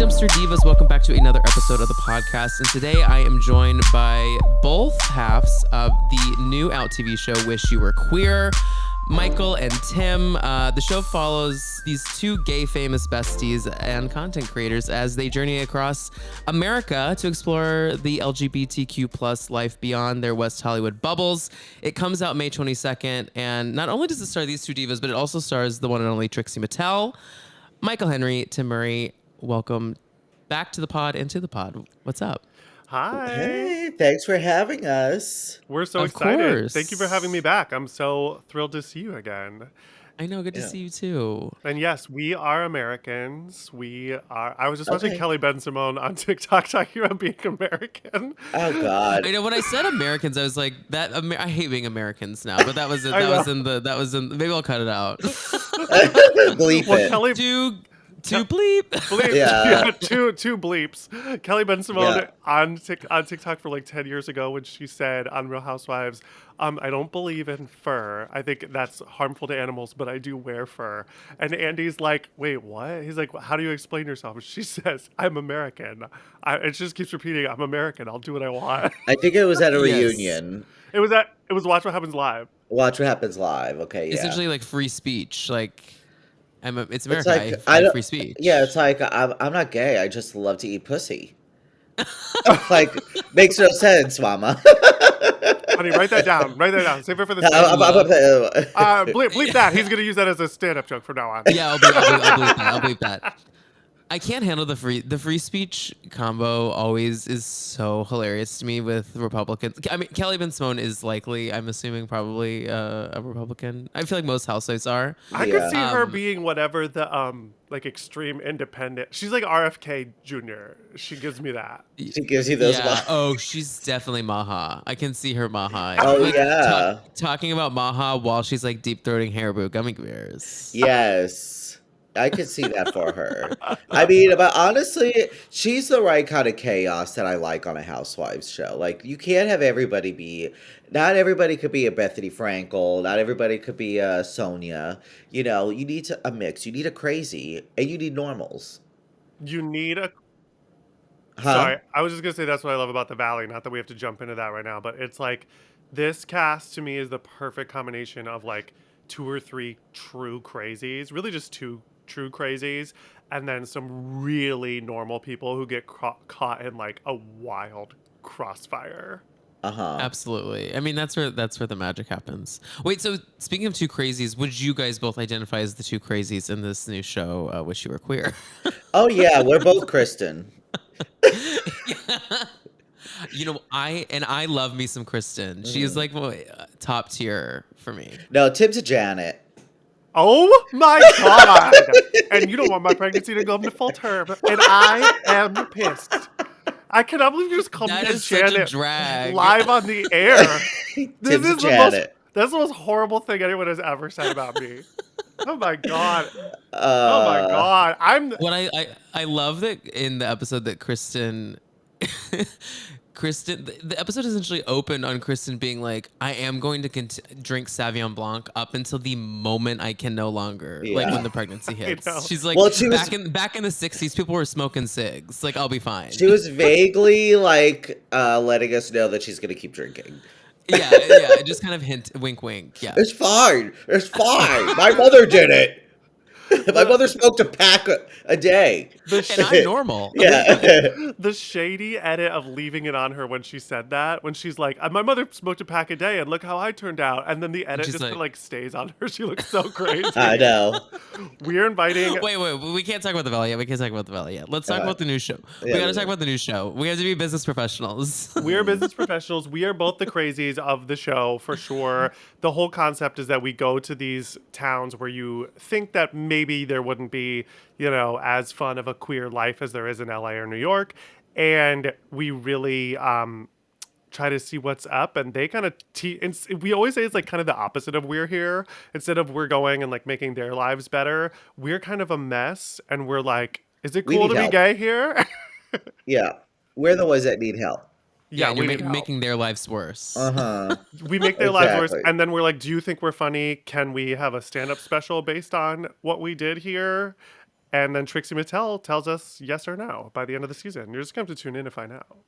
Dumpster Divas, welcome back to another episode of the podcast. And today I am joined by both halves of the new out TV show, Wish You Were Queer, Michael and Tim. The show follows these two gay famous besties and content creators as they journey across America to explore the LGBTQ plus life beyond their West Hollywood bubbles. It comes out May 22nd, and not only does it star these two divas, but it also stars the one and only Trixie Mattel. Michael Henry, Tim Murray, welcome back to the pod and to the pod. What's up? Hi. Hey, thanks for having us. We're so Of excited. course. Thank you for having me back. I'm so thrilled to see you again. I know, good to Yeah. see you too. And yes, we are Americans. I was just watching Okay. Kelly Ben Simone on TikTok talking about being American. Oh God. I know when I said Americans, I was like, "That I hate being Americans now." But that was it. I That was know. in. Maybe I'll cut it out. Bleep Well, it. Kelly To bleep. bleep, Yeah. two bleeps. Kelly Ben Simone Yeah. on TikTok for like 10 years ago when she said on Real Housewives, I don't believe in fur. I think that's harmful to animals, but I do wear fur. And Andy's like, wait, what? He's like, how do you explain yourself? And she says, I'm American. And she just keeps repeating, I'm American. I'll do what I want. I think it was at a Yes. reunion. It was Watch What Happens Live. Watch What Happens Live. Okay, yeah. Essentially, like free speech. Like, it's It's America. like I have don't- free speech. Yeah, it's like I'm not gay. I just love to eat pussy. Like makes no sense, Mama. Honey, write that down. Write that down. Save it for the bleep that. He's gonna use that as a stand-up joke from now on. Yeah, I'll bleep that. I'll bleep that. I can't handle the free speech combo. Always is so hilarious to me with Republicans. I mean, Kelly Ben Simone is likely, I'm assuming, probably a Republican. I feel like most housewives are. I Yeah. could see her being whatever the like extreme independent. She's like RFK Jr. She gives me that. She gives you those. Yeah. Oh, she's definitely Maha. I can see her Maha. Oh, Like, yeah. talking about Maha while she's like deep throating Haribo gummy bears. Yes. I could see that for her. I mean, but honestly, she's the right kind of chaos that I like on a Housewives show. Like, you can't have everybody be, not everybody could be a Bethany Frankel, not everybody could be a Sonia. You know, you need a mix. You need a crazy, and you need normals. You need a. Huh? Sorry, I was just gonna say that's what I love about the Valley. Not that we have to jump into that right now, but it's like this cast to me is the perfect combination of like 2 or 3 true crazies, really just 2 true crazies, and then some really normal people who get caught in like a wild crossfire. Uh-huh. Absolutely. I mean, that's where the magic happens. Wait, so speaking of two crazies, would you guys both identify as the two crazies in this new show, Wish You Were Queer? Oh, yeah, we're both Kristen. You know, I love me some Kristen. She's like top tier for me. No, Tim's a Janet. Oh my God! And you don't want my pregnancy to go into full term, and I am pissed. I cannot believe you just called That me a is such a Janet drag. live on the air. Tim's a Janet. That's the most horrible thing anyone has ever said about me. Oh my God! Oh my God! What I love that in the episode that Kristen, the episode essentially opened on Kristen being like, I am going to drink Sauvignon Blanc up until the moment I can no longer, like Yeah. when the pregnancy hits. know. She's like, Well, she back in the 60s, people were smoking cigs. Like, I'll be fine. She was vaguely, like, letting us know that she's going to keep drinking. yeah, just kind of hint, wink, wink. Yeah. It's fine. It's fine. My mother did it. My mother smoked a pack a day. And I'm normal. Yeah. The shady edit of leaving it on her when she said that, when she's like, my mother smoked a pack a day and look how I turned out. And then the edit she's just like- like stays on her. She looks so crazy. I know. We're inviting. Wait, we can't talk about the Valley yet. Let's talk about the new show. We yeah, got to yeah. talk about the new show. We have to be business professionals. We're business professionals. We are both the crazies of the show for sure. The whole concept is that we go to these towns where you think that maybe there wouldn't be, as fun of a queer life as there is in LA or New York. And we really try to see what's up. And they kind of, we always say it's like kind of the opposite of We're Here. Instead of we're going and like making their lives better, we're kind of a mess. And we're like, is it We cool need to be help. gay here? Yeah. We're the ones that need help. Yeah, we you're need help. making their lives worse. Uh-huh. We make their lives worse, Exactly. and then we're like, do you think we're funny? Can we have a stand-up special based on what we did here? And then Trixie Mattel tells us yes or no by the end of the season. You're just going to have to tune in to find out.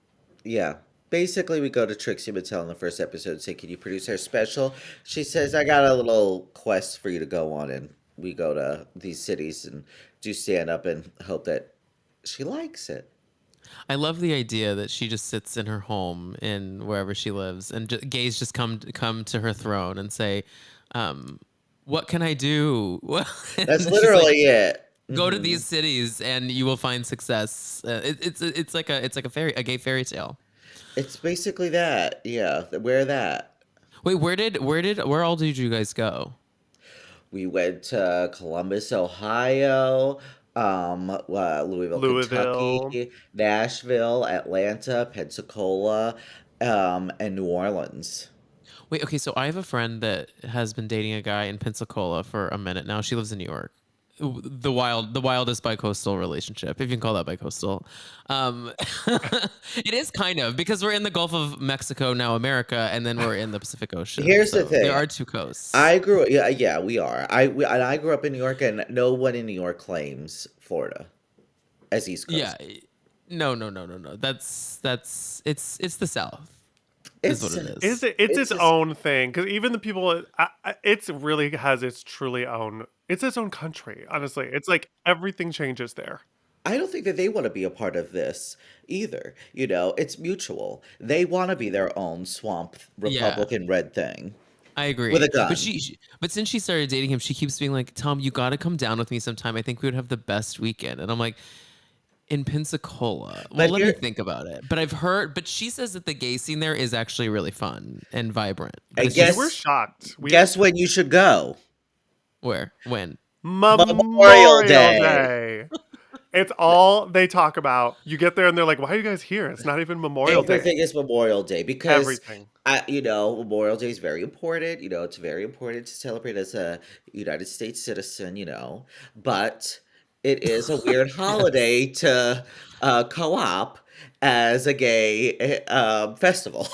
Yeah. Basically, we go to Trixie Mattel in the first episode and say, "Can you produce our special?" She says, "I got a little quest for you to go on." And we go to these cities and do stand up and hope that she likes it. I love the idea that she just sits in her home in wherever she lives, and gays just come to her throne and say, "What can I do?" That's And she's like, literally it. "Go to Hmm. these cities, and you will find success." It's like a gay fairy tale. It's basically that. Yeah. Wear that. Wait, where all did you guys We went to Columbus, Ohio, Louisville, Louisville. Kentucky, Nashville, Atlanta, Pensacola, and New Orleans. Wait, okay, so I have a friend that has been dating a guy in Pensacola for a minute now. She lives in New York. The wildest bicoastal relationship, if you can call that bicoastal. Um, it is kind of because we're in the Gulf of Mexico now, America, and then we're in the Pacific Ocean. Here's the So there thing. are two coasts. I grew yeah, yeah, we are. And I grew up in New York, and no one in New York claims Florida as East Yeah, Coast. no. It's the South, is what It's it is. It's it's its just own thing because even the people, it's really has its truly own. It's its own country. Honestly, it's like everything changes there. I don't think that they want to be a part of this either. It's mutual. They want to be their own swamp Yeah. Republican red thing I with agree, a but gun. but since she started dating him, she keeps being like, "Tom, you got to come down with me sometime. I think we would have the best weekend." And I'm like, "In Pensacola? Well, But let me here, think about it." But I've heard, but she says that the gay scene there is actually really fun and vibrant. But and it's We were just shocked. guess when you should go? where, when? Memorial Memorial Day. Day. It's all they talk about. You get there and they're like, "Why are you guys here? It's not even Memorial Day." Everything is Memorial Day because Everything. Memorial Day is very important. It's very important to celebrate as a United States citizen. But it is a weird Yes. holiday to co-op as a gay festival,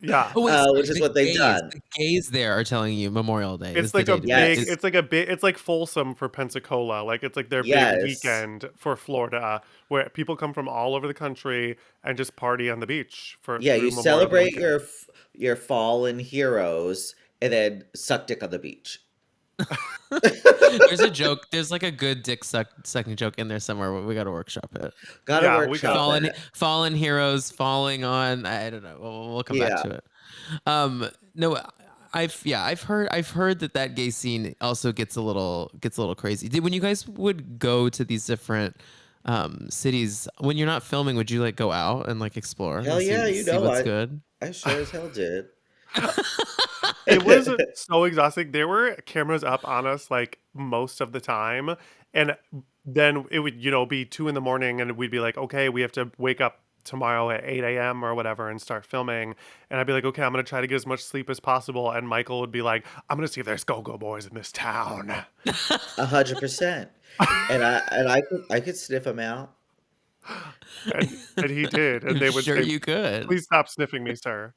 Yeah. Oh wait, which sorry. is what they've done. The gays there are telling you Memorial Day is It's the like a day to be. big, Yes, Is it's like a bit, it's like Folsom for Pensacola. Like it's like their big yes, weekend for Florida where people come from all over the country and just party on the beach for yeah. You through Memorial Day celebrate weekend. your fallen heroes and then suck dick on the beach. There's a joke. There's like a good sucking joke in there somewhere. But we got to workshop it. Gotta Yeah, we workshop got Fallen it. fallen heroes falling on. I don't know. We'll come back Yeah. to it. No, I've heard that gay scene also gets a little crazy. When you guys would go to these different cities when you're not filming, would you like go out and like explore Hell and yeah, see what's I good? I sure as hell did. it was so exhausting. There were cameras up on us like most of the time. And then it would, be 2 in the morning and we'd be like, okay, we have to wake up tomorrow at 8 a.m. or whatever and start filming. And I'd be like, okay, I'm going to try to get as much sleep as possible. And Michael would be like, I'm going to see if there's go-go boys in this town. 100%. And I could sniff them out. And he did. And I'm they would sure say, you could. please stop sniffing me, sir.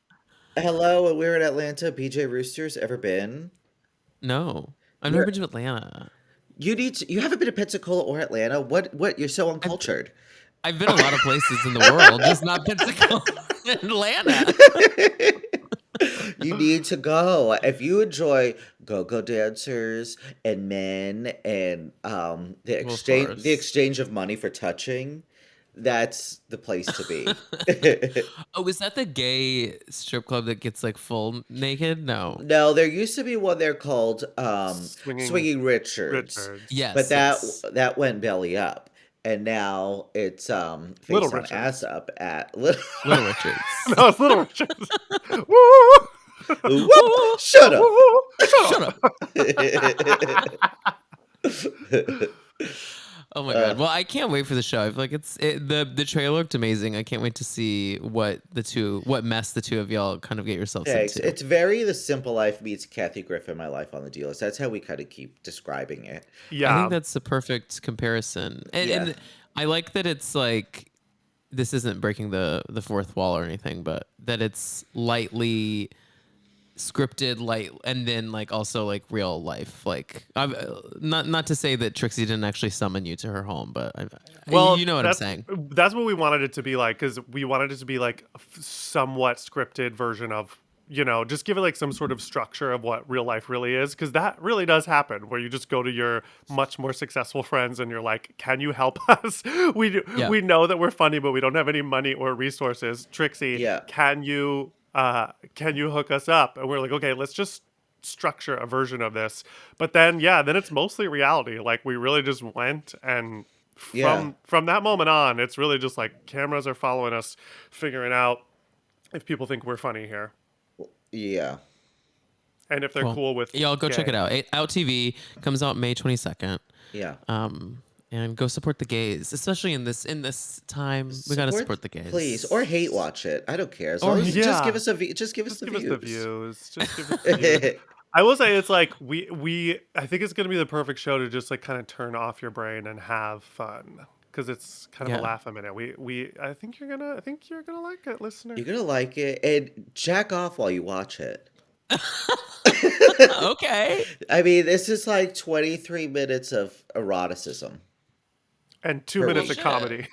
Hello, when we were in Atlanta, BJ Roosters, ever been? No, I've never You're been to Atlanta. you haven't been to Pensacola or Atlanta? What you're so I've uncultured. I've been a lot of places in the world, just not Pensacola and Atlanta. You need to go. If you enjoy go-go dancers and men and the Well, of course. exchange of money for touching, that's the place to be. Oh, is that the gay strip club that gets like full naked? No. No, there used to be one there called Swinging Swinging Richards, Richards. but Yes, yes. that went belly up, and now it's Little face down ass Richards. up at Little. Little Richards. No, it's Little Richards. Woo! Whoop! Woo! Shut up. Woo! Shut Shut up. Oh my uh, god. Well, I can't wait for the show. I feel like the trailer looked amazing. I can't wait to see what mess the two of y'all kind of get yourselves Thanks. into. It's very The Simple Life meets Kathy Griffin, My Life on the D List. That's how we kind of keep describing it. I think Yeah. that's the perfect comparison. Yeah. And I like that it's like this isn't breaking the fourth wall or anything, but that it's lightly scripted, like, and then like also like real life. Like, not to say that Trixie didn't actually summon you to her home, but Well, you know what I'm saying. that's what we wanted it to be like, because we wanted it to be like a somewhat scripted version of, just give it like some sort of structure of what real life really is, because that really does happen, where you just go to your much more successful friends and you're like, can you help us? Yeah. We know that we're funny, but we don't have any money or resources. Trixie, Yeah. can you hook us up? And we're like, okay, let's just structure a version of this. But then then it's mostly reality. Like, we really just went, and Yeah. from that moment on, it's really just like cameras are following us, figuring out if people think we're funny here, Yeah. and if they're Cool. cool with Y'all go check gay. it out. Out TV comes out May 22nd. Yeah. And go support the gays, especially in this time. We gotta support the gays, please, or hate watch it. I don't care. As Or long as just give yeah. us just give us Just the give us the views. views. Just give us the views. I will say, it's like I think it's gonna be the perfect show to just like kind of turn off your brain and have fun, because it's kind of Yeah. a laugh a minute. I think you're gonna like it, listener. You're gonna like it, and jack off while you watch it. Okay. I mean, this is like 23 minutes of eroticism. And 2 Per minutes week. of comedy.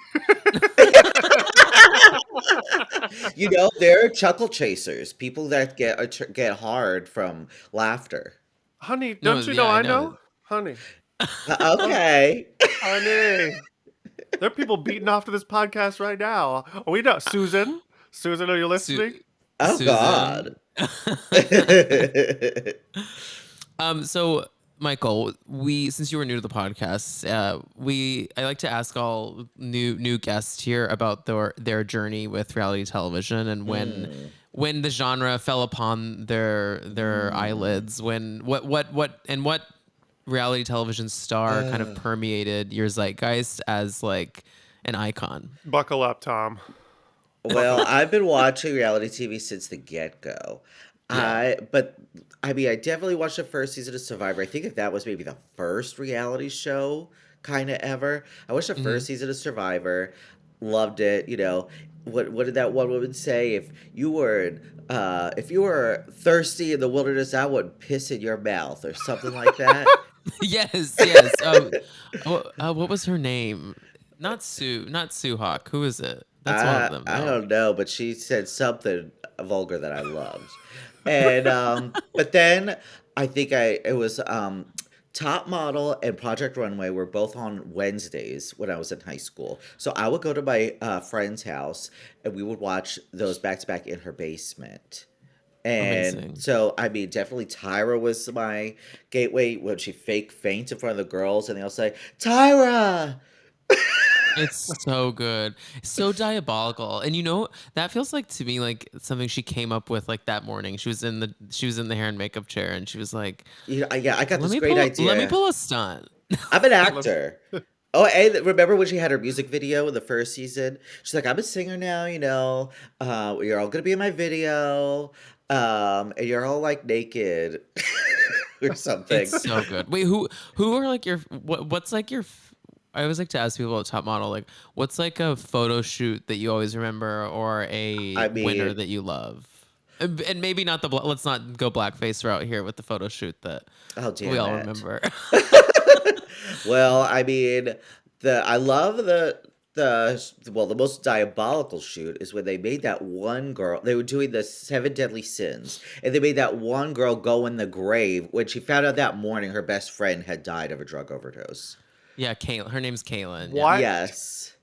There are chuckle chasers, people that get hard from laughter. Honey, No, don't you yeah, know I I know. know? Honey. Okay. Honey. There are people beating off to this podcast right now. Oh, we know. Susan, are you listening? Oh Susan. God. So Michael, since you were new to the podcast, I like to ask all new guests here about their journey with reality television, and when the genre fell upon their eyelids, when what reality television star kind of permeated your zeitgeist as like an icon. Buckle up, Tom. Well, I've been watching reality TV since the get-go. Yeah. I mean, I definitely watched the first season of Survivor. I think that was maybe the first reality show kind of ever. I watched the first season of Survivor, loved it. What did that one woman say? If you were thirsty in the wilderness, I would piss in your mouth or something like that. Yes. What was her name? Not Sue Hawk. Who is it? That's one of them, I though. don't know, but she said something vulgar that I loved. And but then I think it was Top Model and Project Runway were both on Wednesdays when I was in high school. So I would go to my friend's house and we would watch those back to back in her basement. And Amazing. so, I mean, definitely Tyra was my gateway when she fake faints in front of the girls and they all say, Tyra! It's so good. So diabolical. And that feels like to me like something she came up with like that morning. She was in the hair and makeup chair and she was like, Yeah, I got this great idea. Let me pull a stunt. I'm an actor. Oh, and remember when she had her music video in the first season? She's like, I'm a singer now, you're all gonna be in my video. And you're all like naked or something. It's so good. Wait, who are like what's like your I always like to ask people at Top Model, like, what's like a photo shoot that you always remember, or a winner that you love? And maybe not let's not go blackface route here with the photo shoot that we all remember. Well, I mean, I love the most diabolical shoot is when they made that one girl. They were doing the 7 deadly sins, and they made that one girl go in the grave when she found out that morning her best friend had died of a drug overdose. Yeah, her name's Kaylin. What? Yes.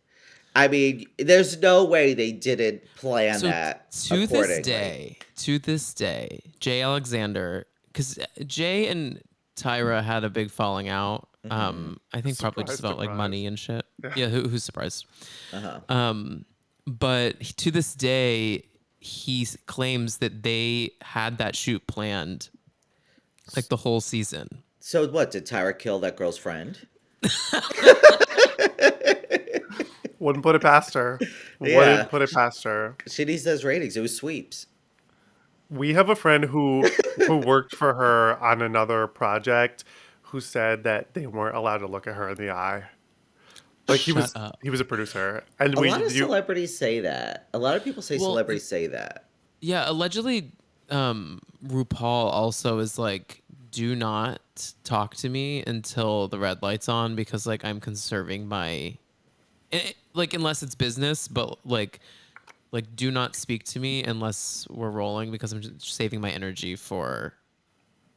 I mean, there's no way they didn't plan that to this day, Jay Alexander, because Jay and Tyra had a big falling out. I think probably just about like money and shit. Yeah, who's surprised? But to this day, he claims that they had that shoot planned like the whole season. So what, did Tyra kill that girl's friend? Wouldn't put it past her. Yeah. Wouldn't put it past her. She needs those ratings. It was sweeps. We have a friend who worked for her on another project who said that they weren't allowed to look at her in the eye. Like he was a producer, and a lot of celebrities say that. A lot of people say celebrities say that. Yeah, allegedly, RuPaul also is like, do not talk to me until the red light's on because like I'm conserving my, like unless it's business, but like do not speak to me unless we're rolling because I'm just saving my energy for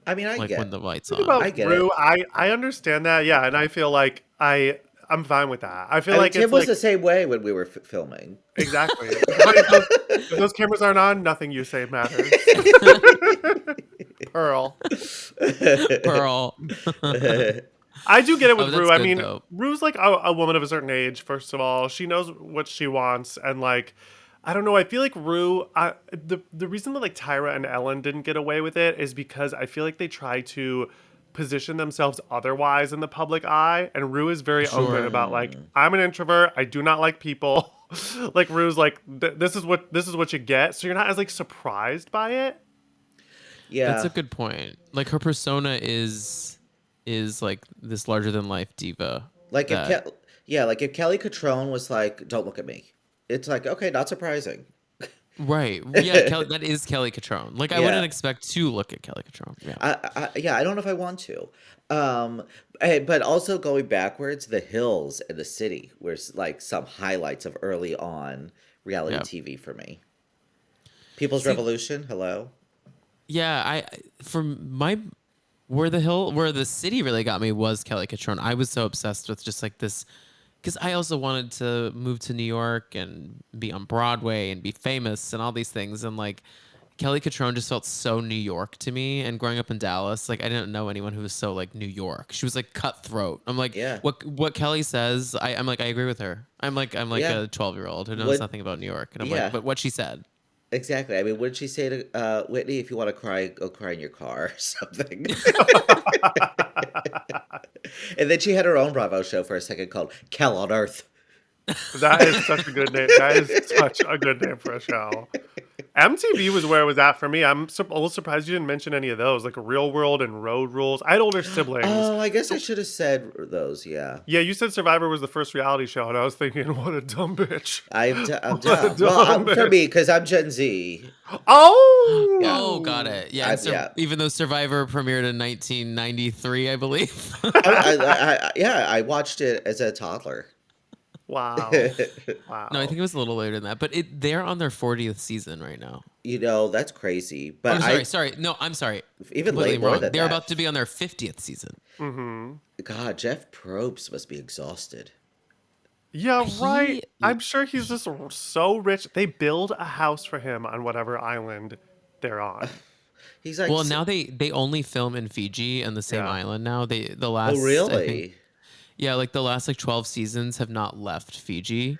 I mean, like when the light's Think on. about I get Rue. it. I understand that. Yeah, and I feel like I'm fine with that. I feel I mean, like Tim it's was like the same way when we were filming. exactly. But if those cameras aren't on, nothing you say matters. Pearl. Pearl. I do get it with Oh, Rue. that's I good mean, though. Rue's like a woman of a certain age. First of all, she knows what she wants, and like, I don't know. I feel like Rue. The reason that like Tyra and Ellen didn't get away with it is because I feel like they try to position themselves otherwise in the public eye, and Rue is very open Sure. about like, I'm an introvert. I do not like people. Like Rue's like, this is what you get. So you're not as like surprised by it. That's Yeah. a good point. Like her persona is like this larger than life diva Like if that like if Kelly Catrone was like, "Don't look at me," it's like, okay, not surprising. right. Yeah, Kelly, that is Kelly Catrone. Like I wouldn't Yeah. expect to look at Kelly Catrone. Yeah. Yeah, I don't know if I want to. Um, but also going backwards, the hills and the city were like some highlights of early on reality Yeah. TV for me. People's See, Revolution, hello. yeah, for my where the city really got me was Kelly Catrone. I was so obsessed with just like this because I also wanted to move to New York and be on Broadway and be famous and all these things. And like Kelly Catrone just felt so New York to me. And growing up in Dallas, like I didn't know anyone who was so like New York. She was like cutthroat. I'm like, Yeah, what Kelly says, I'm like, I agree with her. I'm like yeah. a 12-year-old who knows What? nothing about New York. And I'm like, Yeah, but what she said. exactly. I mean, what did she say to Whitney? If you want to cry, go cry in your car or something. And then she had her own Bravo show for a second called "Kell on Earth." That is such a good name. That is such a good name for a show. MTV was where it was at for me. I'm a little surprised you didn't mention any of those, like Real World and Road Rules. I had older siblings. Oh, I guess I should have said those. Yeah. Yeah, you said Survivor was the first reality show, and I was thinking, what a dumb bitch. I'm What a dumb. Well, dumb for bitch. me, because I'm Gen Z. Oh! Oh, got it. Yeah, and Yeah. even though Survivor premiered in 1993, I believe. Yeah, I watched it as a toddler. Wow. No, I Wow. think it was a little later than that. But they're on their 40th season right now. You know, that's crazy. Oh, But sorry. No, I'm sorry. even Completely more wrong. than They're that. about to be on their 50th season. God, Jeff Probst must be exhausted. Yeah, right. He, I'm sure he's just so rich. They build a house for him on whatever island they're on. He's like, well, now they only film in Fiji and the same Yeah. island now. The oh, last, I think, really? yeah, like the last like 12 seasons have not left Fiji.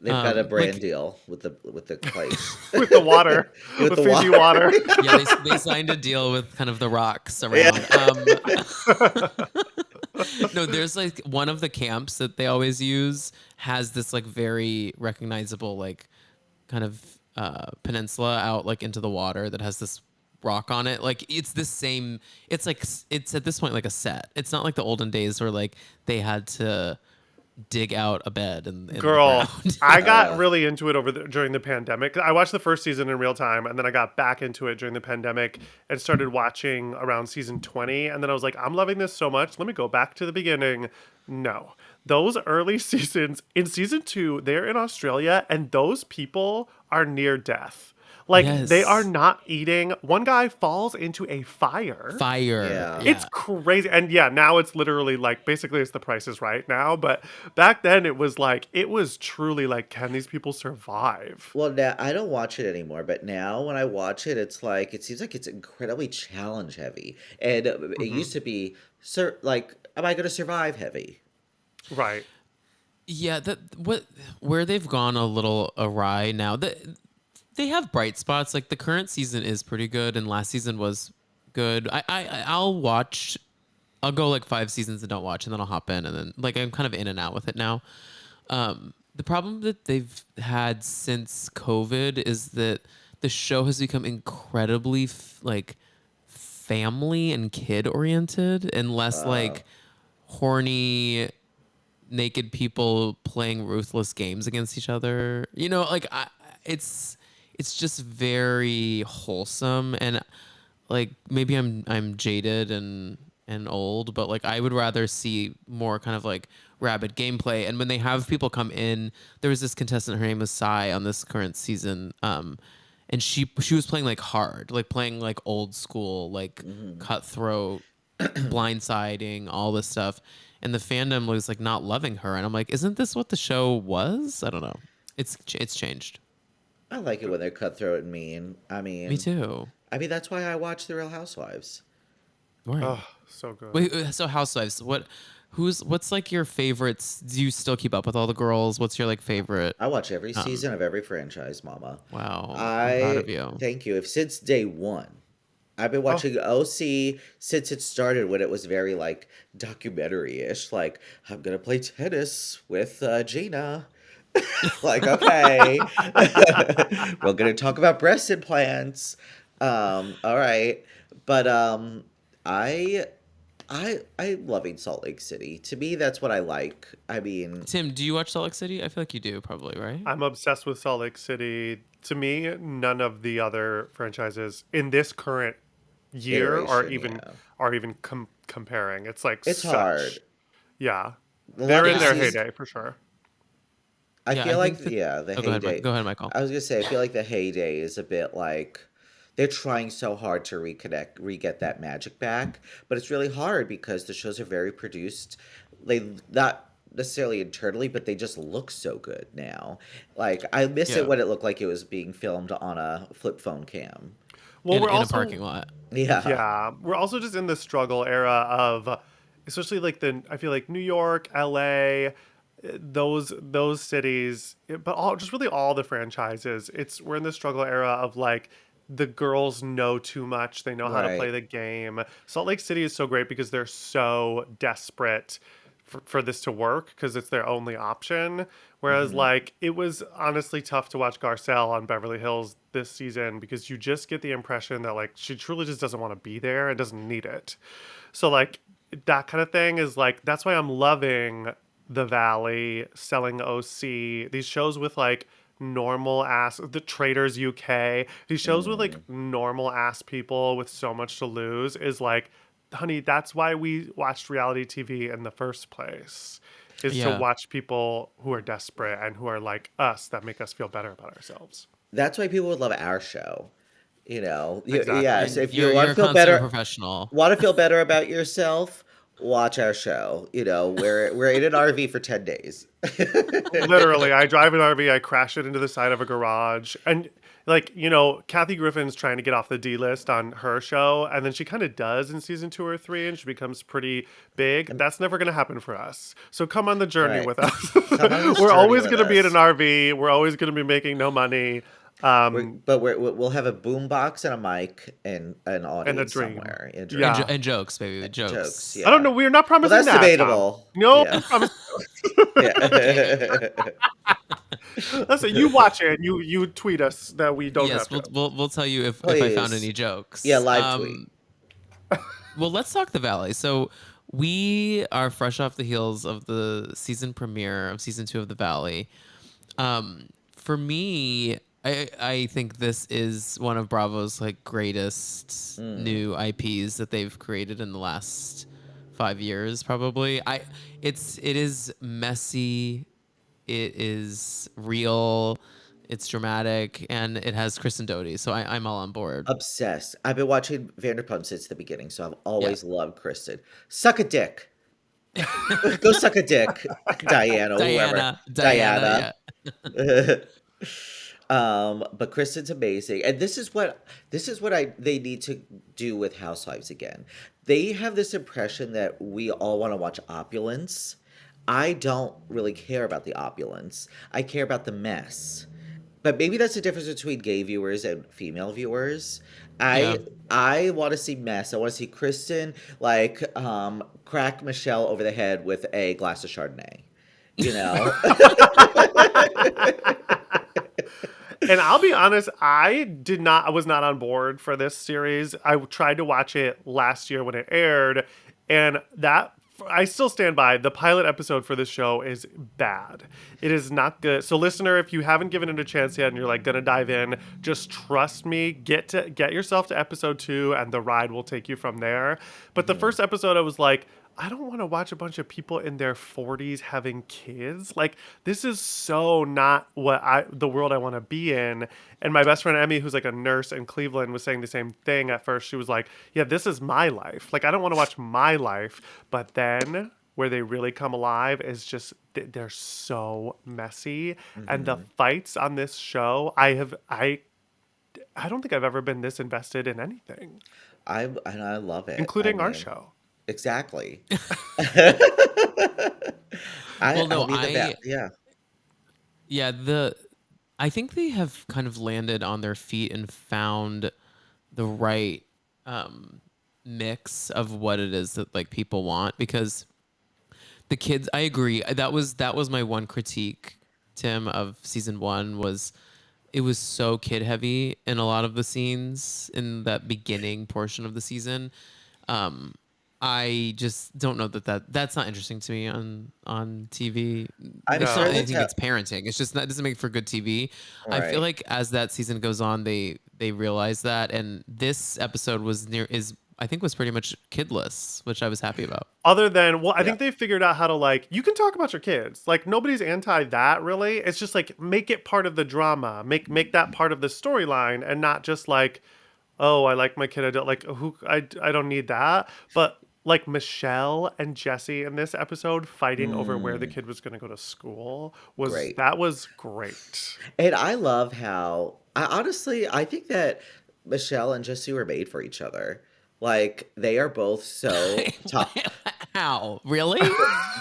They've got a brand Like, deal with the place. With the water. With With the Fiji water. water. yeah, they signed a deal with kind of the rocks around. No, there's like one of the camps that they always use has this like very recognizable like kind of peninsula out like into the water that has this rock on it. Like it's the same. It's like it's at this point like a set. It's not like the olden days where like they had to dig out a bed in Girl, the ground. I got really into it during the pandemic. I watched the first season in real time, and then I got back into it during the pandemic and started watching around season 20. And then I was like, I'm loving this so much. Let me go back to the beginning. No, those early seasons in season 2, they're in Australia, and those people are near death. Like they are Yes. not eating. One guy falls into a fire. Fire. Yeah. It's crazy. And yeah, now it's literally like basically it's the Price is Right now. But back then it was like, it was truly like, can these people survive? Well, now I don't watch it anymore, but now when I watch it, it's like it seems like it's incredibly challenge heavy, and it used to be like, am I going to survive heavy? Right. Yeah, where they've gone a little awry now. They have bright spots. Like the current season is pretty good, and last season was good. I'll watch. I'll go like 5 seasons and don't watch, and then I'll hop in, and then like I'm kind of in and out with it now. The problem that they've had since COVID is that the show has become incredibly like family and kid oriented, and less like horny naked people playing ruthless games against each other. Like it's just very wholesome, and like maybe I'm jaded and old, but like I would rather see more kind of like rabid gameplay. And when they have people come in, there was this contestant, her name was Sai on this current season, and she was playing like hard, like playing like old school, like cutthroat, blindsiding, all this stuff, and the fandom was like not loving her, and I'm like, isn't this what the show was? I don't know. It's changed. I like it when they're cutthroat and mean. Me too. That's why I watch The Real Housewives. Right. Oh, so good. Wait, so Housewives, what's like your favorites? Do you still keep up with all the girls? What's your like favorite? I watch every season of every franchise, Mama. Wow, I'm proud of you. Thank you. If since day one, I've been watching OC since it started when it was very like documentary-ish. Like, I'm gonna play tennis with Gina. Like, okay. We're gonna talk about breast implants. All right. But I I'm loving Salt Lake City. To me, that's what I like. I mean, Tim, do you watch Salt Lake City? I feel like you do, probably, right? I'm obsessed with Salt Lake City. To me, none of the other franchises in this current year iteration, yeah. are even comparing. It's like It's such, hard. yeah, A lot they're of in their these- heyday for sure. I Yeah, feel I like think that- the Oh, heyday. go ahead, Michael. I was gonna say I feel like the heyday is a bit like they're trying so hard to re-get that magic back, but it's really hard because the shows are very produced. They not necessarily internally, but they just look so good now. Like I miss Yeah. it when it looked like it was being filmed on a flip phone cam. Well, we're in a also parking lot. yeah, we're also just in the struggle era of, especially like I feel like New York, LA, those cities, but all just really all the franchises. We're in the struggle era of like the girls know too much. They know how to play Right. the game. Salt Lake City is so great because they're so desperate for this to work because it's their only option. Whereas, like, it was honestly tough to watch Garcelle on Beverly Hills this season because you just get the impression that, like, she truly just doesn't want to be there and doesn't need it. So, like, that kind of thing is like, that's why I'm loving The Valley, Selling OC, these shows with, like, normal ass, The Traders UK, these shows with, like, normal ass people with so much to lose is like, honey, that's why we watched reality TV in the first place, is to Yeah. watch people who are desperate and who are like us that make us feel better about ourselves. That's why people would love our show. Exactly. Yes, And if you you're want a to feel consummate better, professional. want to feel better about yourself, watch our show. We're in an RV for 10 days. Literally, I drive an RV, I crash it into the side of a garage. And, like, Kathy Griffin's trying to get off the D list on her show, and then she kind of does in season 2 or 3, and she becomes pretty big. That's never going to happen for us. So come on the journey Right. with us. Come on this We're journey always with going to be in us. an RV. We're always going to be making no money. We'll have a boom box and a mic and an audience dream. somewhere. And Yeah. And jokes, baby. Jokes. Jokes. Yeah. I don't know. We're not Well, promising that's that, Tom. debatable. No, Yeah. Yeah. Listen, you watch it. You tweet us that we don't Yes, have to. we'll tell you if I found Please. any jokes. Yeah, live tweet. Well, let's talk the Valley. So we are fresh off the heels of the season premiere of season 2 of the Valley. For me, I think this is one of Bravo's like greatest new IPs that they've created in the last 5 years, probably. It is messy, it is real, it's dramatic, and it has Kristen Doute. So I'm all on board. Obsessed. I've been watching Vanderpump since the beginning, so I've always Yeah. loved Kristen. Suck a dick. Go suck a dick, Diana, whoever. Diana. Yeah. But Kristen's amazing, and this is what they need to do with Housewives again. They have this impression that we all want to watch opulence. I don't really care about the opulence. I care about the mess. But maybe that's the difference between gay viewers and female viewers. I want to see mess. I want to see Kristen like crack Michelle over the head with a glass of Chardonnay. And I'll be honest, I was not on board for this series. I tried to watch it last year when it aired, and that I still stand by the pilot episode for this show is bad. It is not good. So, listener, if you haven't given it a chance yet and you're like gonna dive in, just trust me. Get yourself to episode 2, and the ride will take you from there. But the first episode, I was like, I don't want to watch a bunch of people in their 40s having kids. Like, this is so not the world I want to be in. And my best friend Emmy, who's like a nurse in Cleveland, was saying the same thing at first. She was like, yeah, this is my life. Like, I don't want to watch my life. But then where they really come alive is just they're so messy. And the fights on this show, I don't think I've ever been this invested in anything, I love it. I including our mean, show. exactly. Well, no, I'll be the best. Yeah. yeah, I think they have kind of landed on their feet and found the right mix of what it is that like people want, because the kids, I agree, that was my one critique, Tim, of season 1 was it was so kid heavy in a lot of the scenes in that beginning portion of the season. um I just don't know that's not interesting to me on TV. I'm It's sure not No. that's anything. how. It's parenting. It's just not, it doesn't make for good TV. I feel Right. like as that season goes on, they realize that, and this episode I think was pretty much kidless, which I was happy about. Other than, well, I Yeah. think they figured out how to, like, you can talk about your kids. Like, nobody's anti that, really. It's just like, make it part of the drama. Make that part of the storyline, and not just like, oh, I like my kid. I don't like I don't need that. But like Michelle and Jesse in this episode fighting over where the kid was going to go to school Great. was great. And I love how I think that Michelle and Jesse were made for each other. Like they are both so How? Really?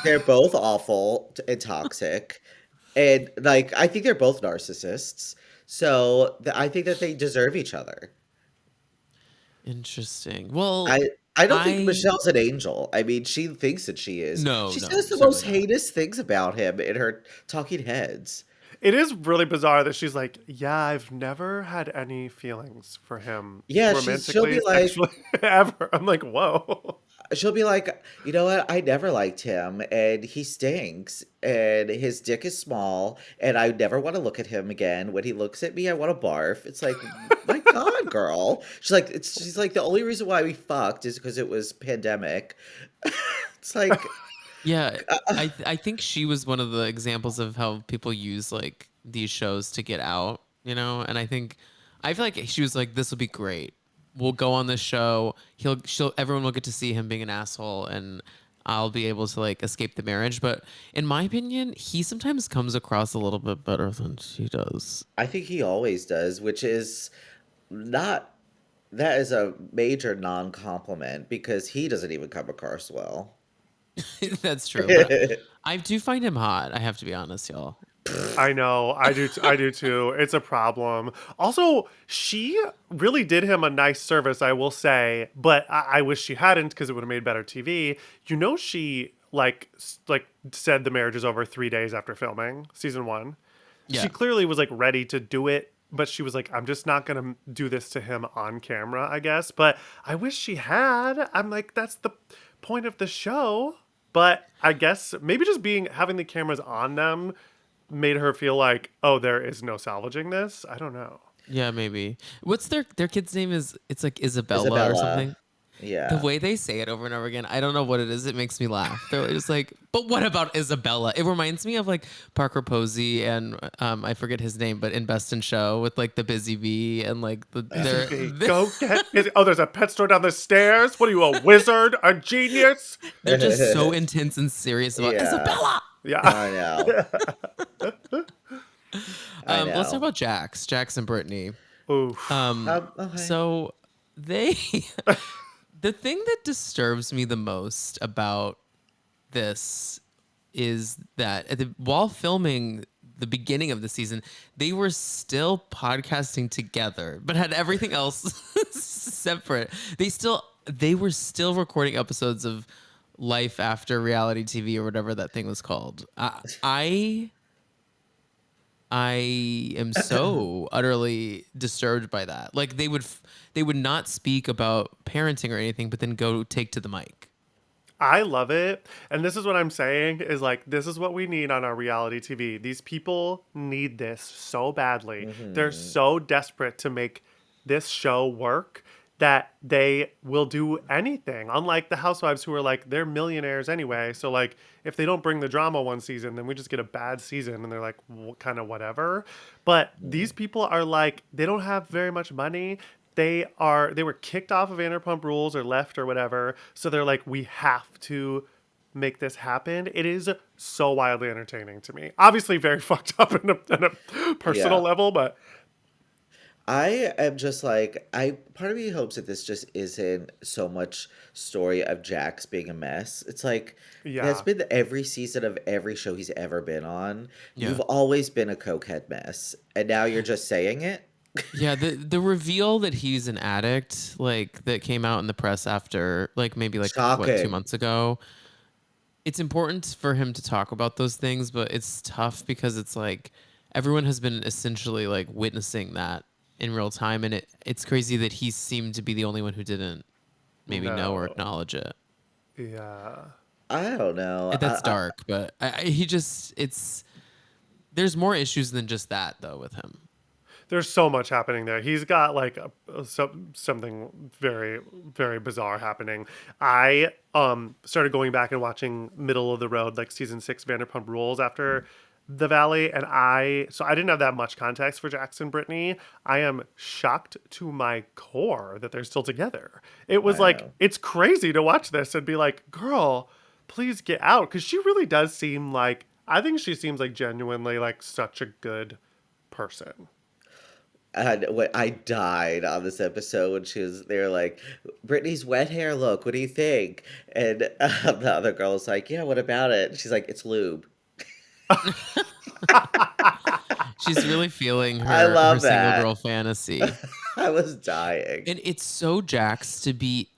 they're both awful and toxic. And like I think they're both narcissists. So I think that they deserve each other. Interesting. Well, I I don't think I Michelle's an angel. I mean, she thinks that she is. no, She no, says the most certainly not. heinous things about him in her talking heads. It is really bizarre that she's like, yeah, I've never had any feelings for him Yeah, she'll romantically, be like, sexually, ever. I'm like, whoa. she'll be like, you know what? I never liked him, and he stinks, and his dick is small, and I never want to look at him again. When he looks at me, I want to barf. It's like, my God, girl. She's like, the only reason why we fucked is because it was pandemic. It's like, Yeah, I think she was one of the examples of how people use like these shows to get out, And I feel like she was like, "This will be great. We'll go on this show. Everyone will get to see him being an asshole, and I'll be able to like escape the marriage." But in my opinion, he sometimes comes across a little bit better than she does. I think he always does, which is not, that is a major non compliment because he doesn't even come across well. That's true, but I do find him hot. I have to be honest, y'all. I know. I do too. It's a problem. Also, she really did him a nice service, I will say, but I wish she hadn't because it would have made better TV. She like said the marriage is over 3 days after filming season 1. Yeah. She clearly was like ready to do it, but she was like, I'm just not gonna do this to him on camera, I guess. But I wish she had. I'm like, that's the point of the show. But I guess maybe just having the cameras on them made her feel like, oh, there is no salvaging this. I don't know. Yeah, maybe. What's their kid's name? It's like Isabella or Isabella. something. The Yeah. way they say it over and over again, I don't know what it is. It makes me laugh. They're just like, but what about Isabella? It reminds me of like Parker Posey and I forget his name, but in Best in Show with like the Busy Bee and like Go get. Oh, there's a pet store down the stairs. What are you, a wizard? A genius? they're just so intense and serious about Yeah. Isabella. Yeah. I know. I Let's talk know. about Jax and Brittany. Oof. Okay. So they, the thing that disturbs me the most about this is that while filming the beginning of the season, they were still podcasting together, but had everything else separate. They were still recording episodes of Life After Reality TV or whatever that thing was called. I am so utterly disturbed by that. Like they would not speak about parenting or anything, but then go take to the mic. I love it. And this is what I'm saying is like, this is what we need on our reality TV. These people need this so badly. They're so desperate to make this show work that they will do anything. Unlike the housewives who are like, they're millionaires anyway. So like, if they don't bring the drama one season, then we just get a bad season and they're like, kind of whatever. But these people are like, they don't have very much money. They were kicked off of Vanderpump Rules or left or whatever. So they're like, we have to make this happen. It is so wildly entertaining to me. Obviously, very fucked up in a personal Yeah. level, but I am just like, part of me hopes that this just isn't so much story of Jax being a mess. It's like, that's yeah. been every season of every show he's ever been on. Yeah. You've always been a cokehead mess. And now you're just saying it? Yeah, the reveal that he's an addict, like that came out in the press after, like maybe like what, 2 Shocking. months ago. It's important for him to talk about those things, but it's tough because it's like everyone has been essentially like witnessing that in real time, and it's crazy that he seemed to be the only one who didn't maybe know or No. acknowledge it. Yeah. I don't know. That's dark, but he just there's more issues than just that though with him. There's so much happening there. He's got like something very, very bizarre happening. I started going back and watching Middle of the Road, like season 6 Vanderpump Rules after the Valley, and I didn't have that much context for Jackson Brittany. I am shocked to my core that they're still together. It was I like, know. it's crazy to watch this and be like, girl, please get out, because she really does seem like, I think she seems like genuinely like such a good person. And when I died on this episode when they were like, Brittany's wet hair look, what do you think? And the other girl was like, yeah, what about it? And she's like, it's lube. She's really feeling I her love single that. girl fantasy. I was dying. And it's so Jax to be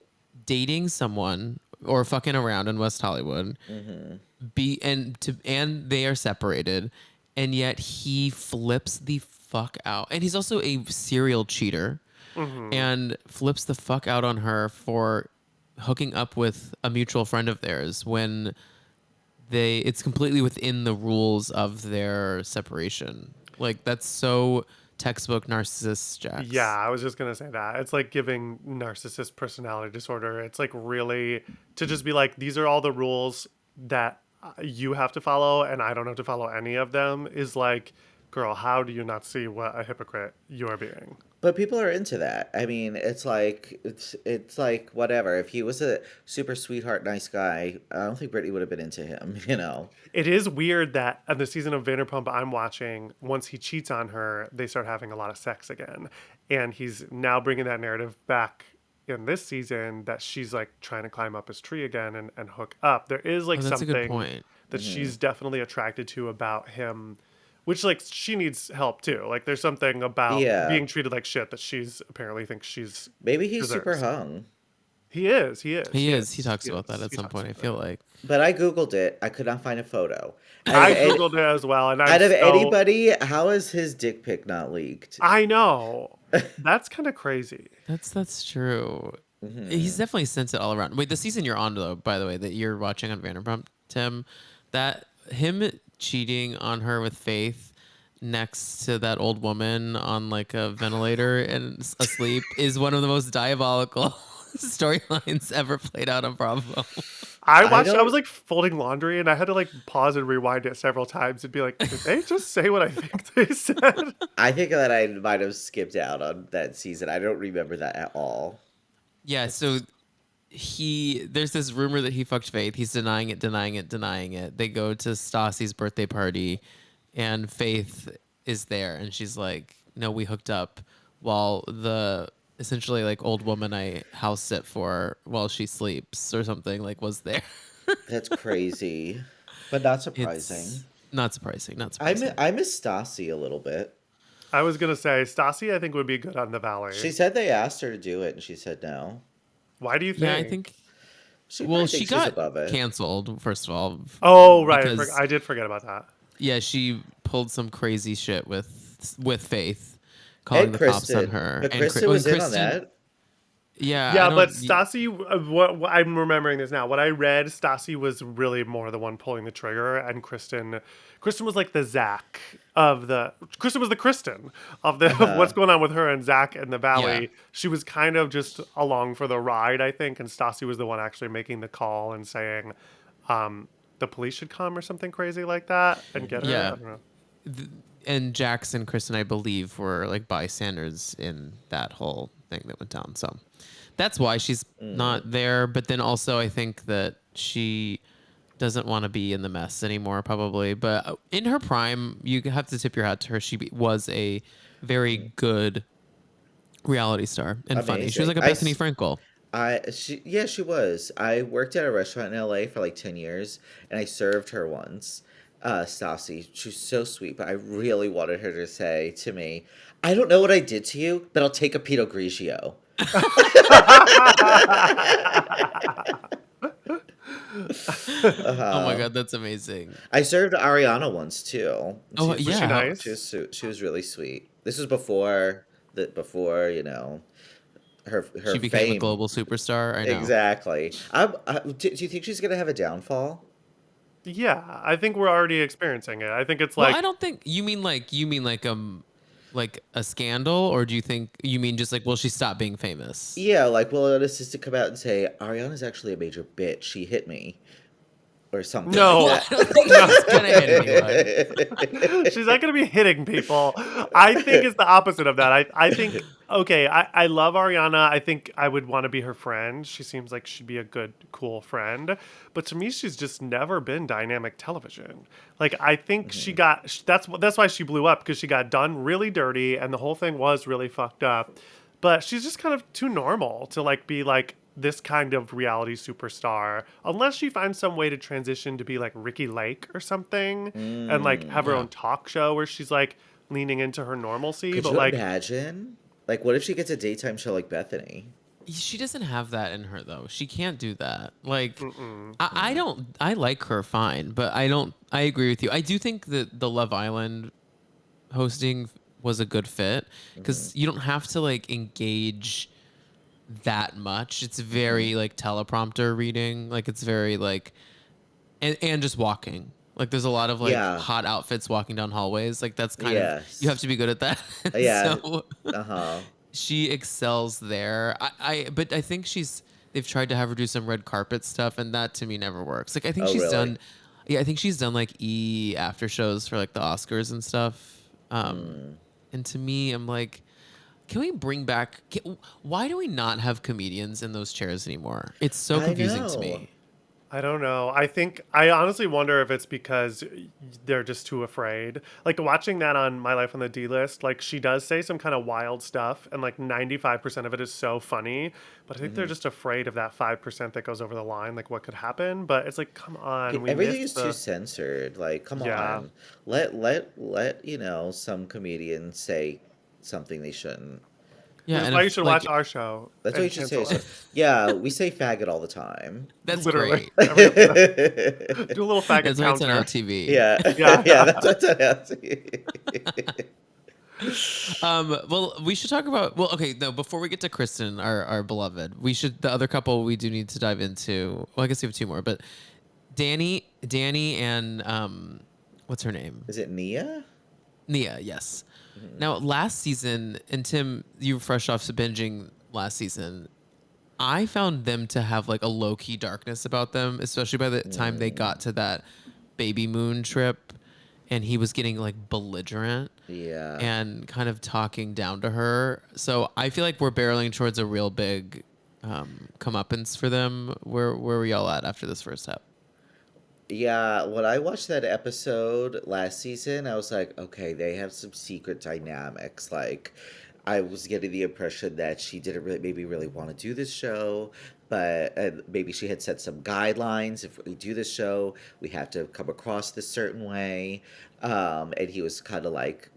dating someone or fucking around in West Hollywood, and they are separated, and yet he flips the fuck out. And he's also a serial cheater, and flips the fuck out on her for hooking up with a mutual friend of theirs when it's completely within the rules of their separation. Like that's so textbook narcissist Jax. Yeah, I was just gonna say that. It's like giving narcissist personality disorder. It's like really to just be like, these are all the rules that you have to follow, and I don't have to follow any of them. Is like, girl, how do you not see what a hypocrite you are being? But people are into that. I mean, it's like whatever. If he was a super sweetheart, nice guy, I don't think Brittany would have been into him, you know. It is weird that in the season of Vanderpump I'm watching, once he cheats on her, they start having a lot of sex again, and he's now bringing that narrative back in this season that she's like trying to climb up his tree again and hook up. There is like That's a good something point. that she's definitely attracted to about him, which like she needs help too. Like there's something about Yeah. being treated like shit that she's apparently thinks she's Maybe he's super deserves. hung. He is. He Talks about that at He some talks point, I about feel it. like. But I Googled it. I could not find a photo. I googled it as well, and Out of anybody, how is his dick pic not leaked? I know. That's kind of crazy. That's true. He's definitely sent it all around. Wait, the season you're on though, by the way, that you're watching on Vanderpump, Tim, that him cheating on her with Faith next to that old woman on like a ventilator and asleep is one of the most diabolical storylines ever played out on Bravo. I I was like folding laundry, and I had to like pause and rewind it several times and be like, did they just say what I think they said? I think that I might have skipped out on that season. I don't remember that at all. Yeah, so there's this rumor that he fucked Faith. He's denying it. They go to Stassi's birthday party, and Faith is there, and she's like, "No, we hooked up," while the essentially like old woman I house sit for while she sleeps or something like was there. That's crazy, but not It's surprising. not surprising. I miss Stassi a little bit. I was gonna say Stassi, I think would be good on the Valley. She said they asked her to do it, and she said no. Why do you think? Yeah, I think. She Well, probably she thinks got she's above it. canceled first of all. Oh right, because- I did forget about that. Yeah, she pulled some crazy shit with Faith, calling And the cops on Kristen. her. But And Kristen Kri- was when in on that. Yeah, I Yeah, but don't. Stassi, what I'm remembering this now. What I read, Stassi was really more the one pulling the trigger, and Kristen was like the Zach of the. Kristen was the Kristen of the of what's Uh-huh. going on with her and Zach in the Yeah, Valley. She was kind of just along for the ride, I think, and Stassi was the one actually making the call and saying, the police should come or something crazy like that and get her. I yeah. don't know. And Jax and Kristen, I believe, were like bystanders in that whole thing that went down. So that's why she's not there. But then also, I think that she doesn't want to be in the mess anymore, probably. But in her prime, you have to tip your hat to her. Was a very good reality star and funny. She was Amazing. like a Bethany Frankel. Yeah, she was. I worked at a restaurant in LA for like 10 years and I served her once. Stassi, she was so sweet, but I really wanted her to say to me, I don't know what I did to you, but I'll take a Pinot Grigio. Oh my Uh-huh. god, that's amazing. I served Ariana once too. Oh Was she yeah, nice? She was really sweet. This was before her she became a fame. global superstar. I know. Exactly. Do you think she's gonna have a downfall? Yeah, I think we're already experiencing it. I think it's Well, I like don't think like a scandal, or do you think you mean just like will she stop being famous? Yeah, like will an assistant come out and say Ariana's actually a major bitch. She hit me or something like Well, no. I don't think she's gonna hit anyone. that. She's not going to be hitting people. I think it's the opposite of that. I think, okay, I love Ariana. I think I would want to be her friend. She seems like she'd be a good, cool friend. But to me, she's just never been dynamic television. Like, I think she got, that's why she blew up, because she got done really dirty and the whole thing was really fucked up. But she's just kind of too normal to like be like this kind of reality superstar unless she finds some way to transition to be like Ricky Lake or something and like have her Yeah. own talk show where she's like leaning into her normalcy. Could But you like, imagine? Like, what if she gets a daytime show like Bethany? She doesn't have that in her though. She can't do that. Like, mm-mm. I don't. I like her fine, but I don't. I agree with you. I do think that the Love Island hosting was a good fit because you don't have to like engage that much. It's very like teleprompter reading. Like it's very like and just walking. Like there's a lot of like Yeah. hot outfits walking down hallways. Like that's kind of you have Yes. to be good at that. Yeah. So Uh-huh. she excels there. But I think they've tried to have her do some red carpet stuff and that to me never works. Like I think Oh, she's really? done yeah, I think she's done like after shows for like the Oscars and stuff. And to me I'm like can we bring back why do we not have comedians in those chairs anymore? It's so I confusing to know. me. I don't know. I honestly wonder if it's because they're just too afraid. Like watching that on My Life on the D List, like she does say some kind of wild stuff, and like 95% of it is so funny. But I think they're just afraid of that 5% that goes over the line, like what could happen. But it's like, come on, we Everything missed is too the. censored. Like, come Yeah. on. Let, some comedians say something they shouldn't. Yeah, This is and why you if should like watch our show That's what and you should say. cancel us. Yeah, we say faggot all the time. that's Literally. great. Every episode. Yeah. Do a little faggot That's why it's on counter. OTV. Yeah, Yeah. that's what's Well, we should talk about. Well, okay, no. Before we get to Kristen, our beloved, we should. The other couple we do need to dive into. Well, I guess we have two more, but Danny, and what's her name? Is it Nia? Nia. Yes. Now, last season, and Tim, you were fresh off binging last season. I found them to have like a low key darkness about them, especially by the time they got to that baby moon trip, and he was getting like belligerent Yeah. and kind of talking down to her. So I feel like we're barreling towards a real big comeuppance for them. Where were y'all at after this first step? Yeah, when I watched that episode last season, I was like, okay, they have some secret dynamics. Like, I was getting the impression that she didn't really, maybe really want to do this show, but maybe she had set some guidelines. If we do this show, we have to come across this certain way. And he was kind of like,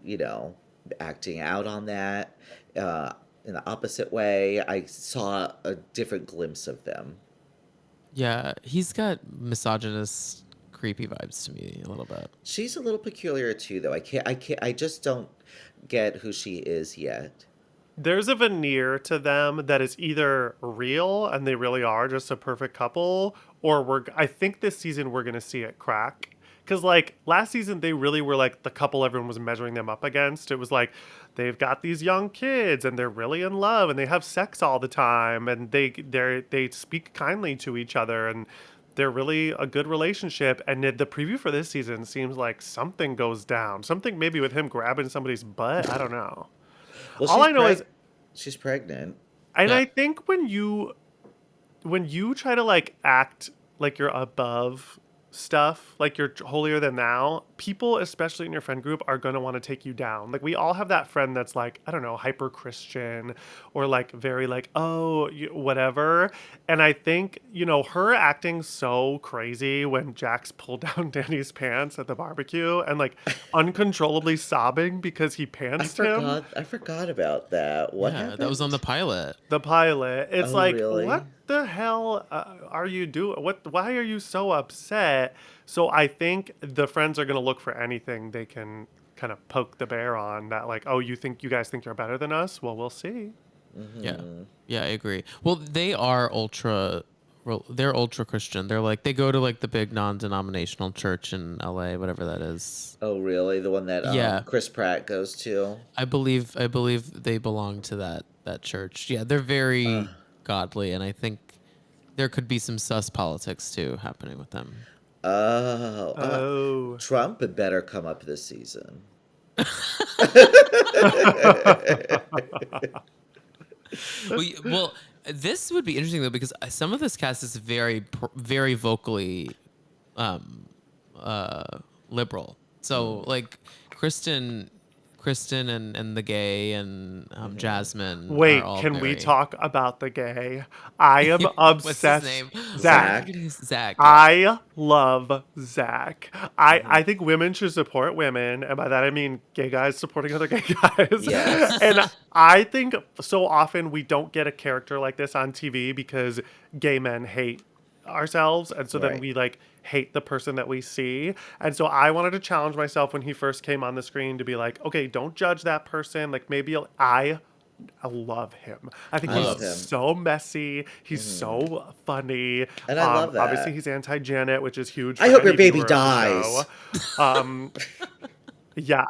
acting out on that in the opposite way. I saw a different glimpse of them. Yeah, he's got misogynist, creepy vibes to me a little bit. She's a little peculiar too, though. I just don't get who she is yet. there's a veneer to them that is either real and they really are just a perfect couple, or I think this season we're gonna see it crack. Because like last season they really were like the couple everyone was measuring them up against. It was like they've got these young kids and they're really in love and they have sex all the time and they speak kindly to each other and they're really a good relationship. And the preview for this season seems like something goes down. Something maybe with him grabbing somebody's butt. I don't know. Well, All I know is, she's pregnant. and Yeah. I think when you try to like act like you're above stuff, like you're holier than thou, people, especially in your friend group, are going to want to take you down. Like we all have that friend that's like, I don't know, hyper Christian or like very like, oh, whatever. And I think, her acting so crazy when Jax pulled down Danny's pants at the barbecue and like uncontrollably sobbing because he pantsed him. I forgot about that. What Yeah, happened? that was on the pilot. The pilot. It's Oh, like, really? what the hell are you doing? Why are you so upset? So I think the friends are going to look for anything they can kind of poke the bear on that, like, oh, you guys think you're better than us? Well, we'll see. Yeah. Yeah, I agree. Well, they're ultra Christian. They're like, they go to like the big non-denominational church in LA, whatever that is. Oh, really? The one that Yeah. Chris Pratt goes to? I believe they belong to that church. Yeah, they're very godly, and I think there could be some sus politics too happening with them. Oh. Trump had better come up this season. Well, this would be interesting though because some of this cast is very vocally liberal. So like Kristen and the gay and Jasmine. Wait, are all can we very- talk about the gay? I am What's obsessed. his name? Zach. Zach. I love Zach. I think women should support women, and by that I mean gay guys supporting other gay guys. Yes. And I think so often we don't get a character like this on TV because gay men hate ourselves, and so then Right. we like hate the person that we see. And so I wanted to challenge myself when he first came on the screen to be like, okay, don't judge that person. Like maybe I love him. I think I love he's him. so messy. He's so funny. And I love that. Obviously, he's anti-Janet, which is huge. I for hope any your baby viewer of the dies. show. Yeah.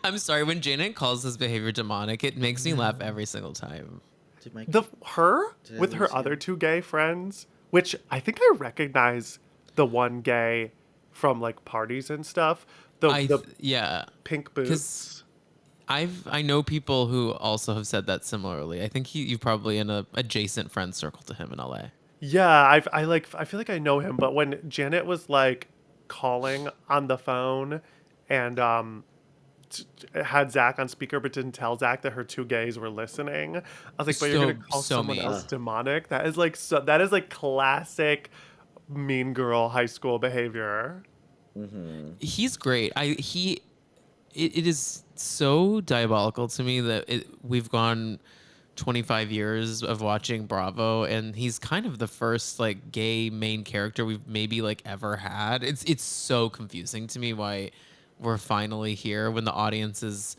I'm sorry, when Janet calls this behavior demonic, it makes me laugh every single time. Did my Her Did I with her lose you? other two gay friends, which I think I recognize the one gay from like parties and stuff. The Yeah, pink 'cause boots. I know people who also have said that similarly. I think you're probably in a adjacent friend circle to him in LA. Yeah, I feel like I know him, but when Janet was like calling on the phone and had Zach on speaker but didn't tell Zach that her two gays were listening, I was like, but you're gonna call So someone mean. else demonic? That is like classic mean girl high school behavior. He's great. It is so diabolical to me that we've gone 25 years of watching Bravo, and he's kind of the first like gay main character we've maybe like ever had. It's so confusing to me why we're finally here when the audience is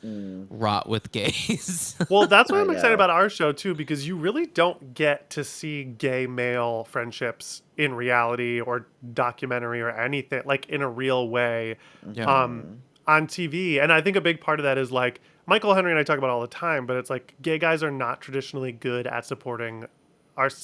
rot with gays. Well, that's why I I'm excited know. about our show too, because you really don't get to see gay male friendships in reality or documentary or anything like in a real way Yeah. on TV. And I think a big part of that is like Michael Henry and I talk about it all the time, but it's like gay guys are not traditionally good at supporting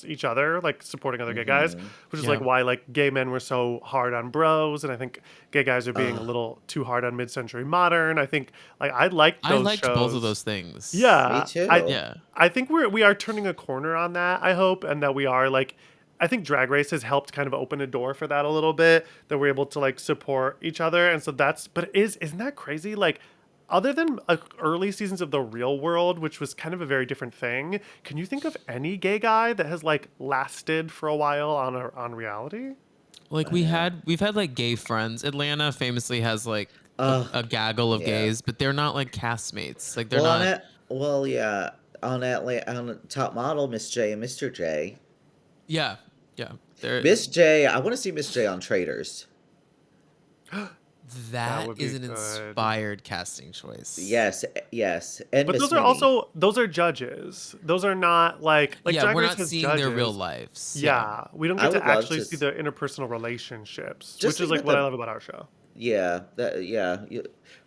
each other, like supporting other gay guys, which is like Yeah. why like gay men were so hard on bros, and I think gay guys are being a little too hard on mid-century modern. I think like I liked I those liked shows. both of those things. Yeah, Me too. Yeah. I think we are turning a corner on that. I hope, and that we are like, I think Drag Race has helped kind of open a door for that a little bit. That we're able to like support each other, and so that's. But isn't that crazy? Like, other than early seasons of The Real World, which was kind of a very different thing, can you think of any gay guy that has like lasted for a while on reality? Like we've had like gay friends. Atlanta famously has like a gaggle of yeah. gays, but they're not like castmates. Like they're Well, not. yeah. On Top Model, Miss J and Mr. J. Yeah, yeah. They're Miss J, I want to see Miss J on Traders. That would is be an good. inspired casting choice. Yes, and But Miss those are Minnie. also those are judges. Those are not like Yeah, Drag we're Race not has seeing their real judges. lives. Yeah. Yeah, we don't I get to would love actually to see the interpersonal relationships, just which is think like about what I the love about our show.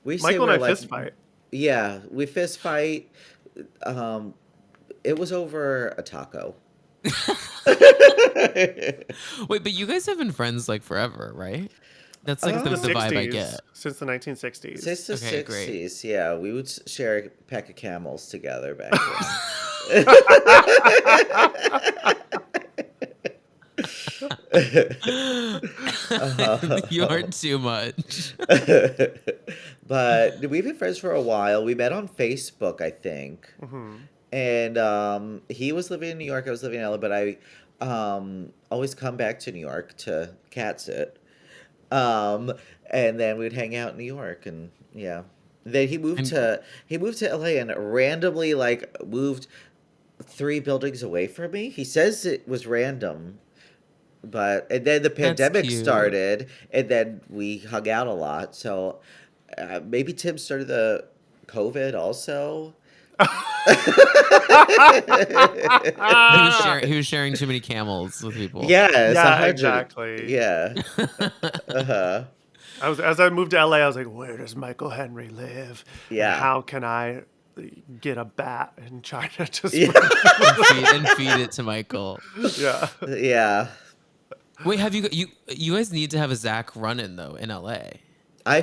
We say Michael and we're I like, fist fight. yeah, we fist fight. Um, it was over a taco. Wait, but you guys have been friends like forever, right? That's like Since the the vibe I '60s, get. since the 1960s. Since the Okay, great. 60s, yeah, we would share a pack of camels together back then. You are too much. But we've been friends for a while. We met on Facebook, I think. Hmm. And he was living in New York, I was living in LA, but I always come back to New York to cat sit. Um, and then we'd hang out in New York, and yeah. Then And he moved to LA and randomly like moved 3 buildings away from me. He says it was random, but and then the that's pandemic cute. started, and then we hung out a lot. So maybe Tim started the COVID also. He was sharing too many camels with people. Yes, Yeah, 100. exactly. Yeah. Uh-huh. As I moved to LA, I was like, where does Michael Henry live? And Yeah. how can I get a bat in China to Yeah. spread? And feed it to Michael. Yeah. Yeah. Wait, have you guys need to have a Zach run-in though in LA? I, I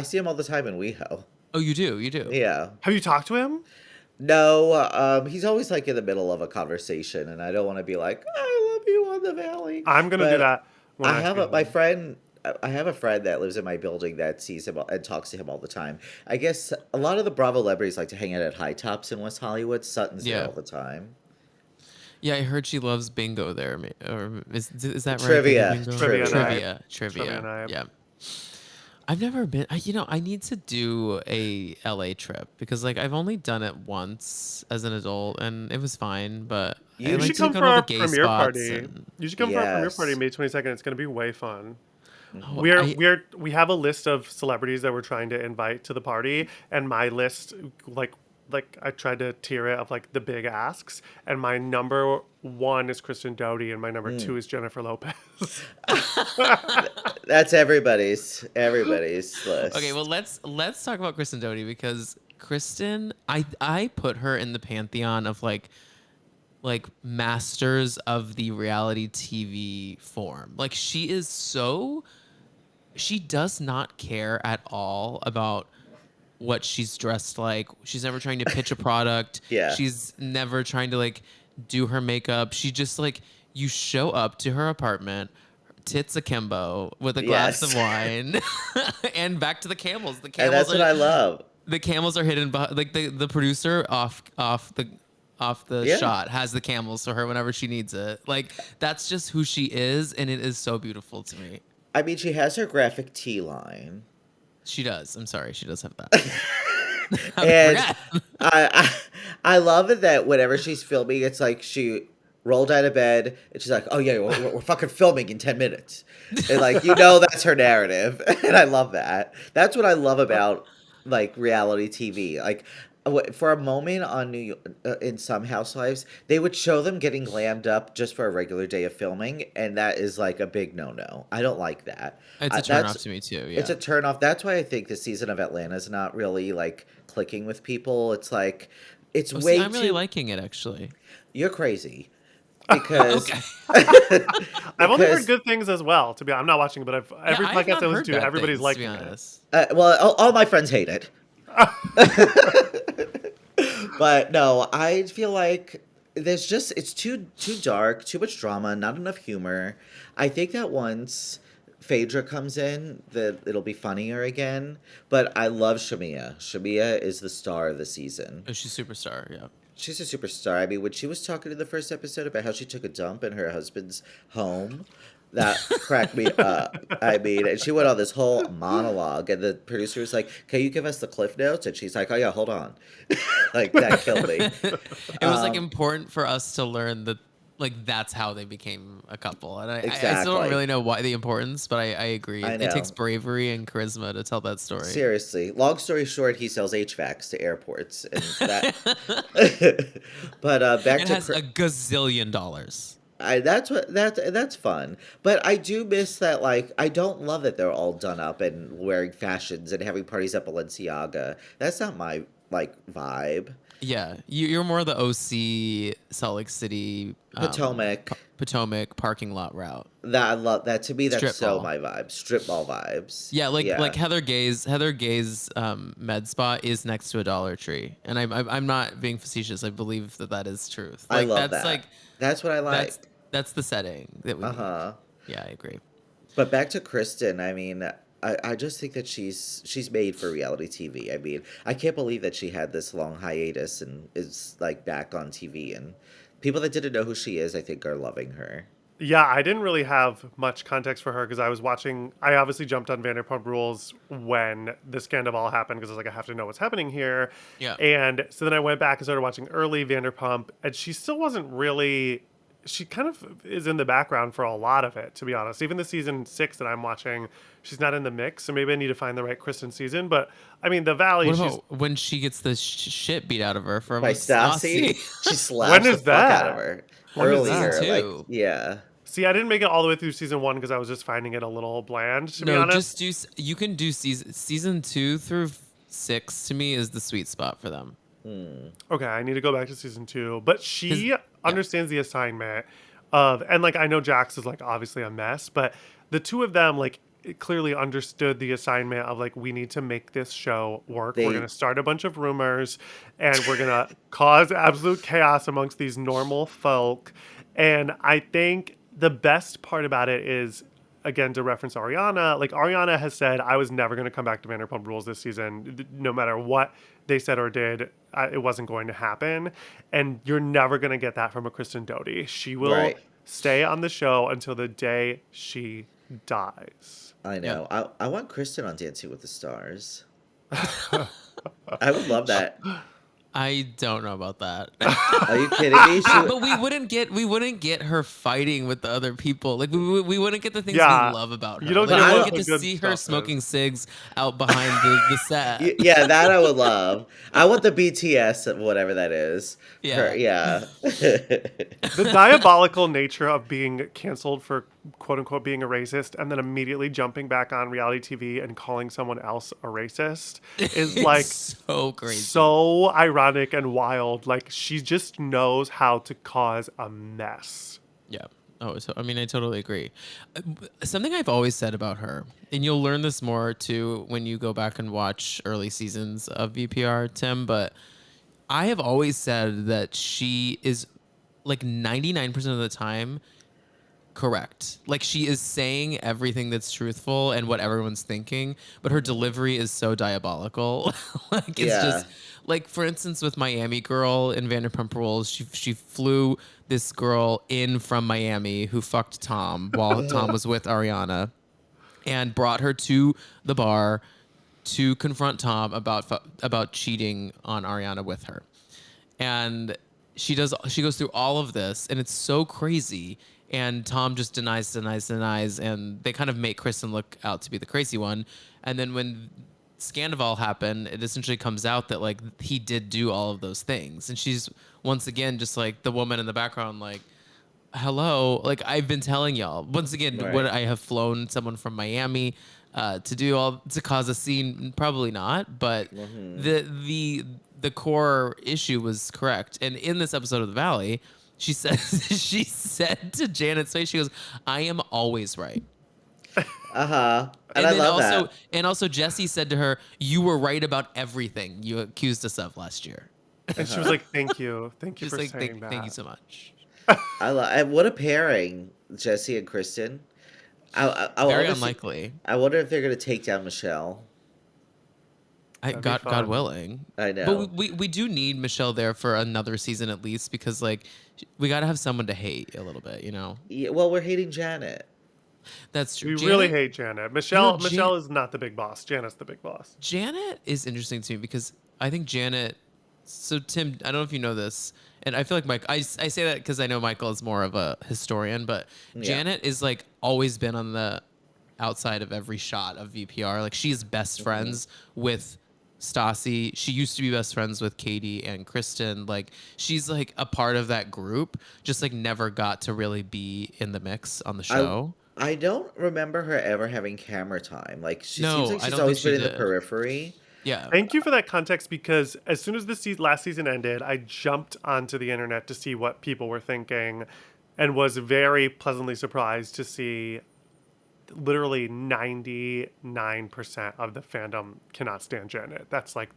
see him all the time in WeHo. Oh, you do. You do. Yeah. have you talked to him? No, he's always like in the middle of a conversation, and I don't want to be like, I love you on the valley. I'm gonna do But that when I see my him. friend. I have a friend that lives in my building that sees him and talks to him all the time. I guess a lot of the Bravo celebrities like to hang out at High Tops in West Hollywood. Sutton's there Yeah. all the time. Yeah, I heard she loves bingo there. Or is that right? Trivia. Bingo? Trivia Trivia. Trivia night. Yeah. I've never been. I need to do a LA trip because like I've only done it once as an adult and it was fine. But I You You like should to come go for to all the our gay premiere spots. party. And You should come for our premiere party Yes. May 22nd. It's gonna be way fun. oh, We have a list of celebrities that we're trying to invite to the party, and my list like I tried to tier it of like the big asks, and my number one is Kristen Doute, and my number two is Jennifer Lopez. That's everybody's list. Okay, well let's talk about Kristen Doute because Kristen, I put her in the pantheon of like masters of the reality TV form. Like she does not care at all about what she's dressed like. She's never trying to pitch a product. Yeah. She's never trying to like do her makeup. She just like you show up to her apartment, tits akimbo with a glass of Yes. wine, and back to the camels. The And camels that's what I love. the camels are hidden behind like the producer off the Yeah. shot has the camels for her whenever she needs it. Like that's just who she is, and it is so beautiful to me. I mean, she has her graphic tee line. She does. I'm sorry, she does have that. I And forgot. I love it that whenever she's filming, it's like she rolled out of bed and she's like, "Oh yeah, we're fucking filming in 10 minutes," and like that's her narrative, and I love that. That's what I love about like reality TV. Like for a moment on New York, in some housewives, they would show them getting glammed up just for a regular day of filming, and that is like a big no. I don't like that. It's a turn off to me too. Yeah. It's a turn off. That's why I think the season of Atlanta is not really like clicking with people. It's like it's Oh, way see, I'm really too. liking it actually. You're crazy because Okay. I've only heard because good things as well. To be, I'm not watching, but every Yeah, I have podcast not I listen heard to, bad everybody's things, liking to be it. honest. well, all my friends hate it. But no, I feel like it's too dark, too much drama, not enough humor. I think that once Phaedra comes in, that it'll be funnier again. But I love Shamia. Shamia is the star of the season. Oh, she's superstar. Yeah. She's a superstar. I mean, when she was talking in the first episode about how she took a dump in her husband's home, that cracked me up. I mean, and she went on this whole monologue, and the producer was like, "Can you give us the cliff notes?" And she's like, "Oh yeah, hold on." Like that killed me. It was like important for us to learn like that's how they became a couple. And I still don't Exactly. really know why the importance, but I agree. I It takes know. bravery and charisma to tell that story. Seriously. Long story short, he sells HVACs to airports, and that. But back It to has a gazillion dollars. that's what that's fun. But I do miss that. Like, I don't love that they're all done up and wearing fashions and having parties at Balenciaga. That's not my like vibe. Yeah, you're more the OC Salt Lake City, Potomac. Potomac parking lot route. That I love that. To me, that's Strip so mall. my vibe. Strip mall vibes. Yeah, like Yeah, Heather Gay's med spa is next to a Dollar Tree, and I'm not being facetious. I believe that is truth. I Like love that's that. like That's what I that's like. that's the setting that we Uh need. huh. Yeah, I agree. But back to Kristen, I mean, I just think that she's made for reality TV. I mean, I can't believe that she had this long hiatus and is like back on TV. And people that didn't know who she is, I think, are loving her. Yeah, I didn't really have much context for her because I was watching. I obviously jumped on Vanderpump Rules when the scandal happened because I was like, I have to know what's happening here. Yeah. And so then I went back and started watching early Vanderpump, and she still wasn't really. She kind of is in the background for a lot of it, to be honest. Even the season 6 that I'm watching, she's not in the mix. So maybe I need to find the right Kristen season. But I mean, the Valley. What She's about when she gets the shit beat out of her from By Stassi, Stassi? she when slaps the is fuck out of that? her When is Season that? earlier. Like, 2. yeah. See, I didn't make it all the way through season 1 because I was just finding it a little bland, to be No, honest. just do. You can do season 2 through 6. To me, is the sweet spot for them. Okay, I need to go back to season 2. But 'Cause- she yeah. understands the assignment of, and like I know Jax is like obviously a mess, but the two of them like clearly understood the assignment of like we need to make this show work. We're They gonna start a bunch of rumors, and we're gonna cause absolute chaos amongst these normal folk. And I think the best part about it is, again, to reference Ariana, like Ariana has said, I was never going to come back to Vanderpump Rules this season. No matter what they said or did, it wasn't going to happen. And you're never going to get that from a Kristen Doute. She will right. stay on the show until the day she dies. I Yeah. know. I want Kristen on Dancing with the Stars. I would love that. I don't know about that. Are you kidding me? But we wouldn't get her fighting with the other people. Like we wouldn't get the things Yeah, we love about her. you don't Like, get we what wouldn't the get to good see stuff her is. smoking cigs out behind the set. Yeah, that I would love. I want the BTS of whatever that is. Yeah. Yeah. The diabolical nature of being canceled for quote unquote being a racist and then immediately jumping back on reality TV and calling someone else a racist is like so crazy. so ironic and wild. Like she just knows how to cause a mess. Yeah. Oh, so I mean, I totally agree. Something I've always said about her, and you'll learn this more too when you go back and watch early seasons of VPR, Tim, but I have always said that she is like 99% of the time correct. Like she is saying everything that's truthful and what everyone's thinking, but her delivery is so diabolical. Like it's Yeah. just like, for instance, with Miami Girl in Vanderpump Rules, she flew this girl in from Miami who fucked Tom while Tom was with Ariana, and brought her to the bar to confront Tom about cheating on Ariana with her. And she goes through all of this, and it's so crazy. And Tom just denies, and they kind of make Kristen look out to be the crazy one. And then when Scandival happened, it essentially comes out that like he did do all of those things, and she's once again just like the woman in the background, like, hello, like I've been telling y'all. Once again, Right. would I have flown someone from Miami to cause a scene? Probably not, but the core issue was correct. And in this episode of The Valley, she said to Janet's face, she goes, "I am always right." Uh-huh. And I then love also, that. and also Jesse said to her, "You were right about everything you accused us of last year." And she was like, "Thank you for Just like, saying that." thank you so much. And what a pairing, Jesse and Kristen. I Very honestly- unlikely. I wonder if they're gonna take down Michelle. That'd be God fun. willing. I know. But we do need Michelle there for another season at least, because like we got to have someone to hate a little bit, you know. Yeah, well, we're hating Janet. That's true. We really hate Janet. Michelle Jan- Michelle is not the big boss. Janet's the big boss. Janet is interesting to me because I think Janet So Tim, I don't know if you know this, and I feel like Mike. I say that because I know Michael is more of a historian, but Yeah. Janet is like always been on the outside of every shot of VPR. Like she's best friends with Stassi. She used to be best friends with Katie and Kristen. Like she's like a part of that group, just like never got to really be in the mix on the I show. I don't remember her ever having camera time. Like she seems No, like I she's don't think always she been in the did. periphery. Yeah. Thank you for that context because as soon as last season ended, I jumped onto the internet to see what people were thinking and was very pleasantly surprised to see literally 99% of the fandom cannot stand Janet. That's like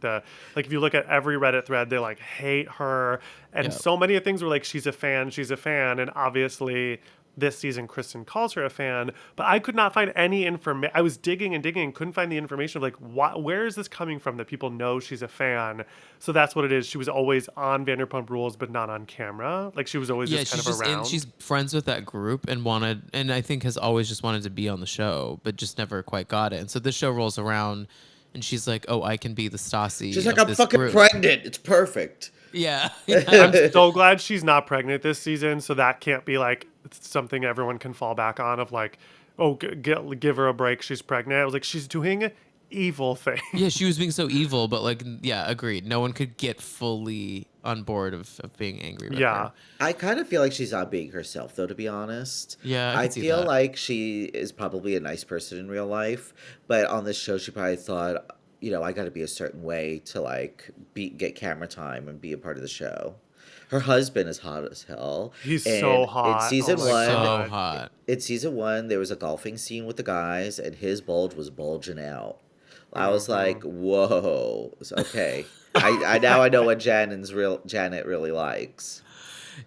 if you look at every Reddit thread, they like hate her. And Yeah. so many of things were like, she's a fan, she's a fan. And obviously this season, Kristen calls her a fan, but I could not find any information. I was digging and digging and couldn't find the information of like, where is this coming from that people know she's a fan? So that's what it is. She was always on Vanderpump Rules, but not on camera. Like she was always Yeah, just kind she's of just in. around. She's friends with that group and wanted, and I think has always just wanted to be on the show, but just never quite got it. And so this show rolls around, and she's like, "Oh, I can be the She's Stassi like, of I'm this fucking group." pregnant. It's perfect. Yeah, I'm yeah, so glad she's not pregnant this season, so that can't be like something everyone can fall back on of like, oh, give her a break. She's pregnant. I was like, she's doing evil things. yeah. She was being so evil, but like, yeah, agreed. No one could get fully on board of being angry with Yeah. her. I kind of feel like she's not being herself, though, to be honest. Yeah, I I could see feel that. like she is probably a nice person in real life, but on this show, she probably thought, I got to be a certain way to like get camera time and be a part of the show. Her husband is hot as hell, He's so and hot. Oh my So God. hot. in season one, there was a golfing scene with the guys, and his bulge was bulging out. I was like, whoa, okay. I now I know what Janet really likes.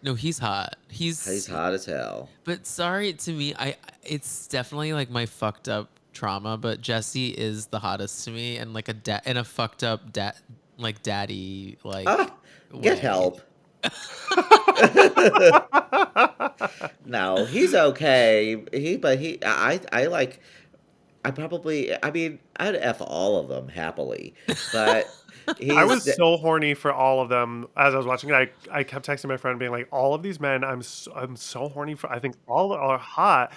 No, he's hot. He's hot as hell. But sorry to me, it's definitely like my fucked up trauma. But Jesse is the hottest to me, and like in a fucked up like daddy like Ah, get way. help. No, he's okay. I like. I mean, I'd f all of them happily, but I was he's so horny for all of them as I was watching it. I kept texting my friend being like, all of these men, I'm so horny for. I think all are hot.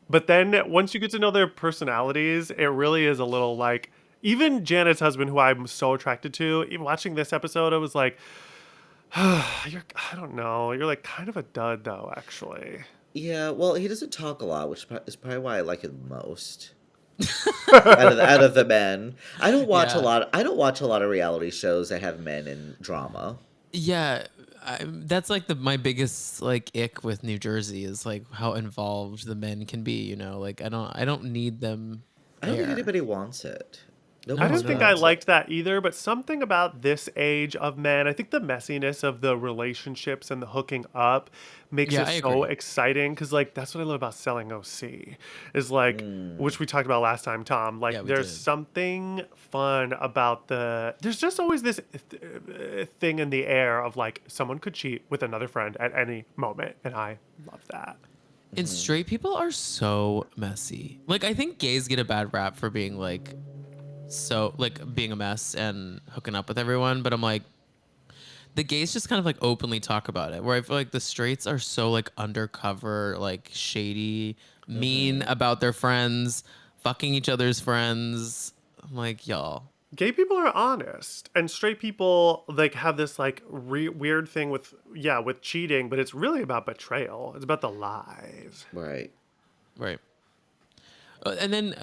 But then once you get to know their personalities, it really is a little like, even Janet's husband, who I'm so attracted to, even watching this episode, I was like, I don't know. You're like kind of a dud though, actually. yeah. Well, he doesn't talk a lot, which is probably why I like him most. Out of the men, Yeah, I don't watch a lot of reality shows that have men in drama. yeah. That's like my biggest like ick with New Jersey is like how involved the men can be. You know, like I don't need them I don't think there. anybody wants it. I No, Nobody didn't think I no. wants it. liked that either, but something about this age of men, I think the messiness of the relationships and the hooking up makes Yeah, it I so agree. exciting. Cause like that's what I love about selling OC is like, Mm. which we talked about last time, Tom. Like Yeah, we there's did. something fun about there's just always this thing in the air of like someone could cheat with another friend at any moment. And I love that. And straight people are so messy. Like I think gays get a bad rap for being like so like being a mess and hooking up with everyone, but I'm like the gays just kind of like openly talk about it. Where I feel like the straights are so like undercover, like shady, mean Mm-hmm. about their friends, fucking each other's friends. I'm like, y'all. Gay people are honest and straight people like have this like weird thing with with cheating, but it's really about betrayal. It's about the lies. Right. Right. And then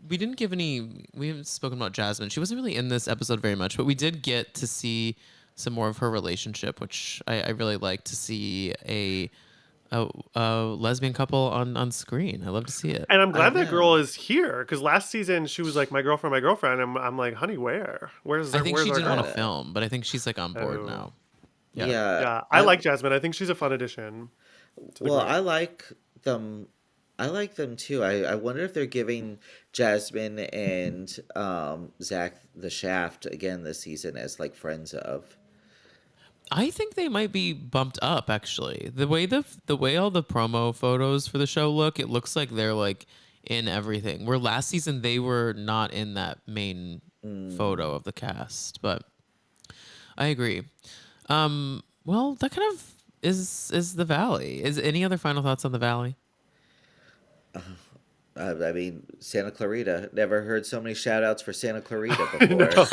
we didn't give any. We haven't spoken about Jasmine. She wasn't really in this episode very much, but we did get to see some more of her relationship, which I really like to see a lesbian couple on screen. I love to see it. And I'm I glad that girl know. is here because last season she was like my girlfriend. I'm like, honey, I think where's she our didn't want to girl? film, but I think she's like on board Oh, now. Yeah. Yeah. yeah, I like Jasmine. I think she's a fun addition to the Well, group. I like them. I like them too. I wonder if they're giving Jasmine and Zach the Shaft again this season as like friends of. I think they might be bumped up actually. The way all the promo photos for the show look, it looks like they're like in everything. Where last season they were not in that main Mm. photo of the cast. But I agree. Well, that kind of is the Valley. Is any other final thoughts on the Valley? I mean, Santa Clarita. Never heard so many shout outs for Santa Clarita I know, before.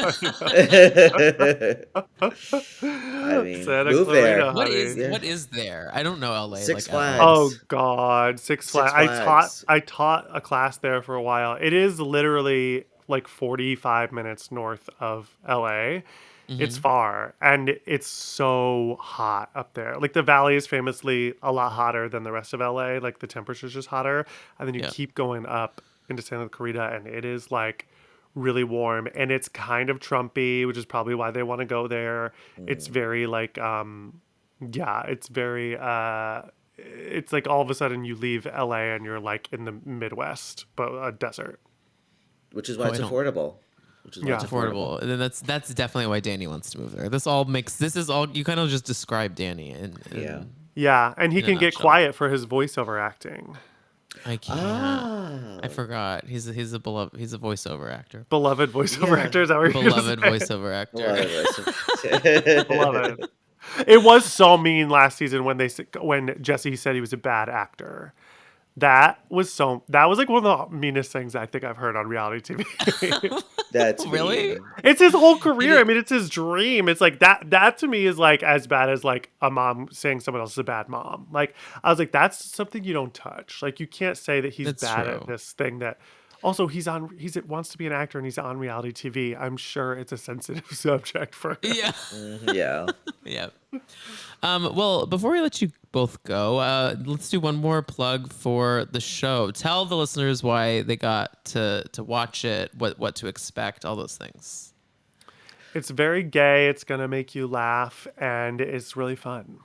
I I know. mean, Santa move there. Clarita, honey. Yeah. What is there? I don't know LA Six like at all. Oh Flags. God, Six Six Flags. Flags. I taught a class there for a while. It is literally like 45 minutes north of LA. It's Hmm. far and it's so hot up there. Like the valley is famously a lot hotter than the rest of LA. Like the temperature's just hotter. And then you Yeah. keep going up into Santa Clarita and it is like really warm and it's kind of Trumpy, which is probably why they want to go there. It's Mm. very like yeah, it's very it's like all of a sudden you leave LA and you're like in the Midwest, but a desert. Which is why Oh, it's I don't. affordable. Which is why Yeah. it's affordable. Affordable. And then that's definitely why Danny wants to move there. This is all you kind of just describe Danny Yeah. Yeah, and he in a can get nutshell. quiet for his voiceover acting. I can't. I Ah. forgot. He's a beloved. He's a voiceover actor. Beloved voiceover Yeah. actor, is that what you're Beloved gonna say? voiceover A lot actor. of us. Beloved. It was so mean last season when when Jesse said he was a bad actor. That was like one of the meanest things I think I've heard on reality TV. That's Really? mean. It's his whole He career. I did. mean, it's his dream. It's like that to me is like as bad as like a mom saying someone else is a bad mom. Like I was like, that's something you don't touch. Like you can't say that he's That's bad at true. this thing that also he's wants to be an actor and he's on reality TV. I'm sure it's a sensitive subject for him. Yeah. Yeah. Yeah. Well, before we let you both go, let's do one more plug for the show. Tell the listeners why they got to watch it, what to expect, all those things. It's very gay. It's gonna make you laugh, and it's really fun.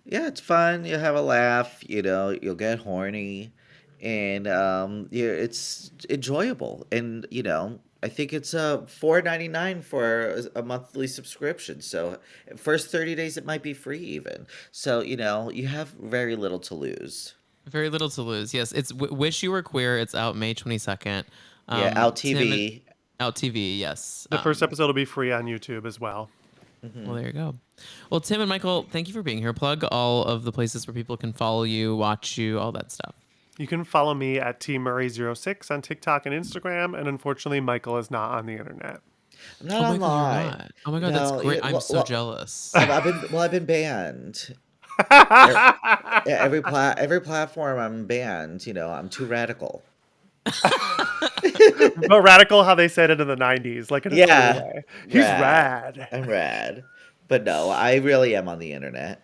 Yeah, it's fun. You'll have a laugh. You'll get horny, and yeah, it's enjoyable. And I think it's $4.99 for a monthly subscription. So first 30 days it might be free even. So you have very little to lose. Very little to lose. Yes, it's Wish You Were Queer. It's out May 22nd. Yeah, out Tim, TV. out TV. Yes. The first episode will be free on YouTube as well. Well, there you go. Well, Tim and Michael, thank you for being here. Plug all of the places where people can follow you, watch you, all that stuff. You can follow me at tmurray06 on TikTok and Instagram, and unfortunately, Michael is not on the internet. I'm not Oh, Michael, you're online. not. Oh my God, that's No, great. yeah, I'm so well, jealous. I've been banned. Yeah, every platform I'm banned. I'm too radical. But radical, how they said it in the 90s, like in a cool Yeah, way. He's rad. I'm rad. But no, I really am on the internet.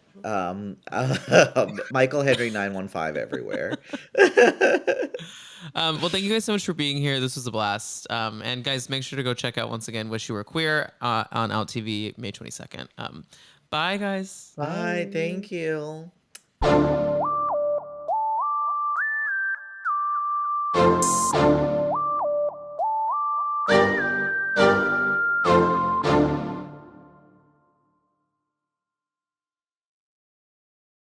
Michael Henry 915 everywhere. Well, thank you guys so much for being here. This was a blast. And guys, make sure to go check out once again Wish You Were Queer on Out TV May 22nd. Bye, guys. Bye. Thank you.